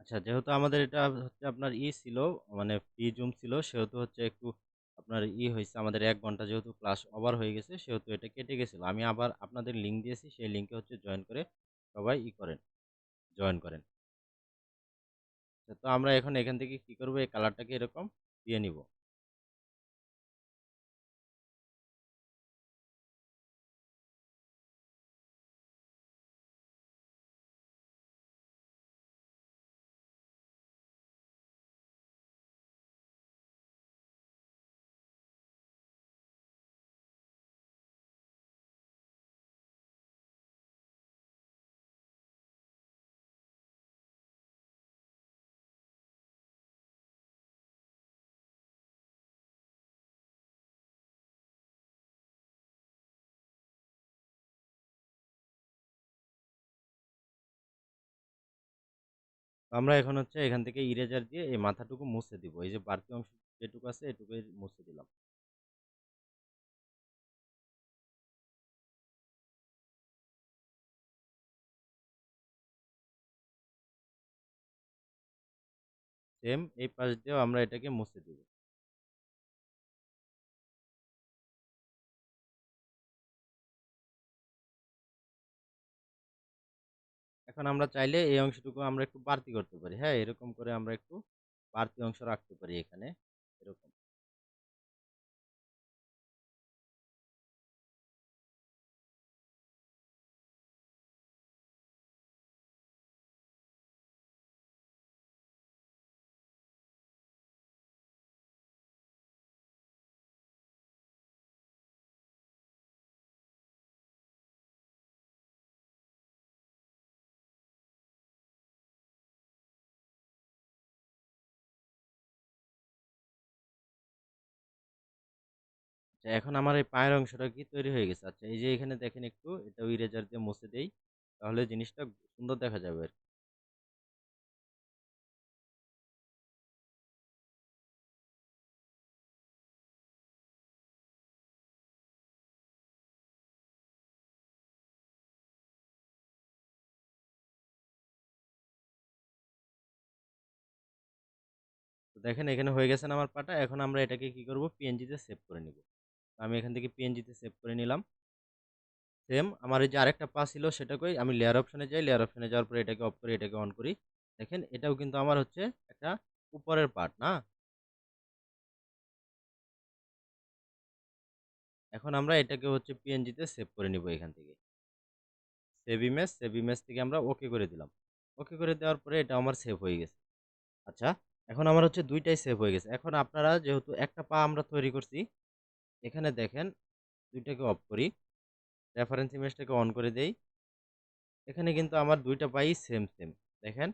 আচ্ছা, যেহেতু আমাদের এটা হচ্ছে আপনার ছিল, মানে ফ্রি জুম ছিল, সেহেতু হচ্ছে একটু আপনার হয়েছে, আমাদের ১ ঘন্টা যেহেতু ক্লাস ওভার হয়ে গেছে, সেহেতু এটা কেটে গেছিল। আমি আবার আপনাদের লিঙ্ক দিয়েছি, সেই লিঙ্কে হচ্ছে জয়েন করে সবাই করেন, জয়েন করেন। তো আমরা এখন এখান থেকে কি করব, এই কালারটাকে এরকম দিয়ে নিব। তো আমরা এখন হচ্ছে এখান থেকে ইরেজার দিয়ে এই মাথাটুকু মুছে দিব। এই যে বাড়তি অংশ যেটুকু আছে এটুকু মুছে দিলাম। সেম এই পাশ দিয়েও আমরা এটাকে মুছে দিব। এখন আমরা চাইলে এই অংশটুকু আমরা একটু বাড়তি করতে পারি। হ্যাঁ, এরকম করে আমরা একটু বাড়তি অংশ রাখতে পারি এখানে, এরকম। আচ্ছা, এখন আমার এই পায়ের অংশটা কি তৈরি হয়ে গেছে। আচ্ছা, এই যে এখানে দেখেন একটু এটাও ইরেজার দিয়ে মুছে দেই, তাহলে জিনিসটা সুন্দর দেখা যাবে আর কি। তো দেখেন এখানে হয়ে গেছে না আমার পাটা। এখন আমরা এটাকে কি করব, পিএনজি তে সেভ করে নিব। আমি এখান থেকে পিএনজি তে সেভ করে নিলাম। সেম আমার এই যে আরেকটা পা ছিল সেটা কই, আমি লেয়ার অপশনে যাই, লেয়ার অপশনে যাওয়ার পরে এটাকে অফ করি, এটাকে অন করি। দেখেন এটাও কিন্তু আমার হচ্ছে একটা উপরের পার্ট না। এখন আমরা এটাকে হচ্ছে পিএনজি তে সেভ করে নিব এখান থেকে। সেভ ইমেজ থেকে আমরা ওকে করে দিলাম। ওকে করে দেওয়ার পরে এটা আমার সেভ হয়ে গেছে। আচ্ছা, এখন আমার হচ্ছে দুইটাই সেভ হয়ে গেছে। এখন আপনারা যেহেতু একটা পা আমরা তৈরি করছি, এখানে দেখেন দুইটাকে অফ করি, রেফারেন্স ইমেজটাকে অন করে দেই। এখানে কিন্তু আমার দুইটা পাই সেম সেম। দেখেন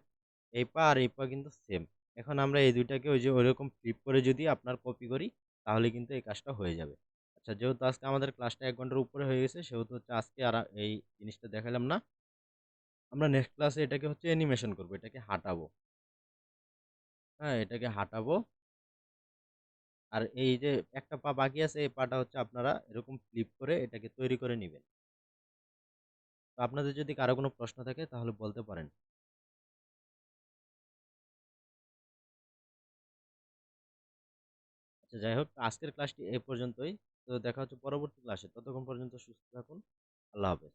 এই পা আর এই পা কিন্তু সেম। এখন আমরা এই দুইটাকে ওই যে ওইরকম ফ্লিপ করে যদি আপনার কপি করি, তাহলে কিন্তু এই কাজটা হয়ে যাবে। আচ্ছা, যেহেতু আজকে আমাদের ক্লাসটা 1 ঘন্টার উপরে হয়ে গেছে, সেহেতু হচ্ছে আজকে আর এই জিনিসটা দেখালাম না। আমরা নেক্সট ক্লাসে এটাকে হচ্ছে অ্যানিমেশন করব, এটাকে হাঁটাবো। হ্যাঁ, এটাকে হাঁটাবো। আর এই যে একটা পা বাকি আছে, এই পাটা হচ্ছে আপনারা এরকম ফ্লিপ করে এটাকে তৈরি করে নেবেন। তো আপনাদের যদি কারো কোনো প্রশ্ন থাকে তাহলে বলতে পারেন। আচ্ছা, যাই হোক, আজকের ক্লাসটি এই পর্যন্তই। তো দেখা হচ্ছে পরবর্তী ক্লাসে। ততক্ষণ পর্যন্ত সুস্থ থাকুন। আল্লাহ হাফেজ।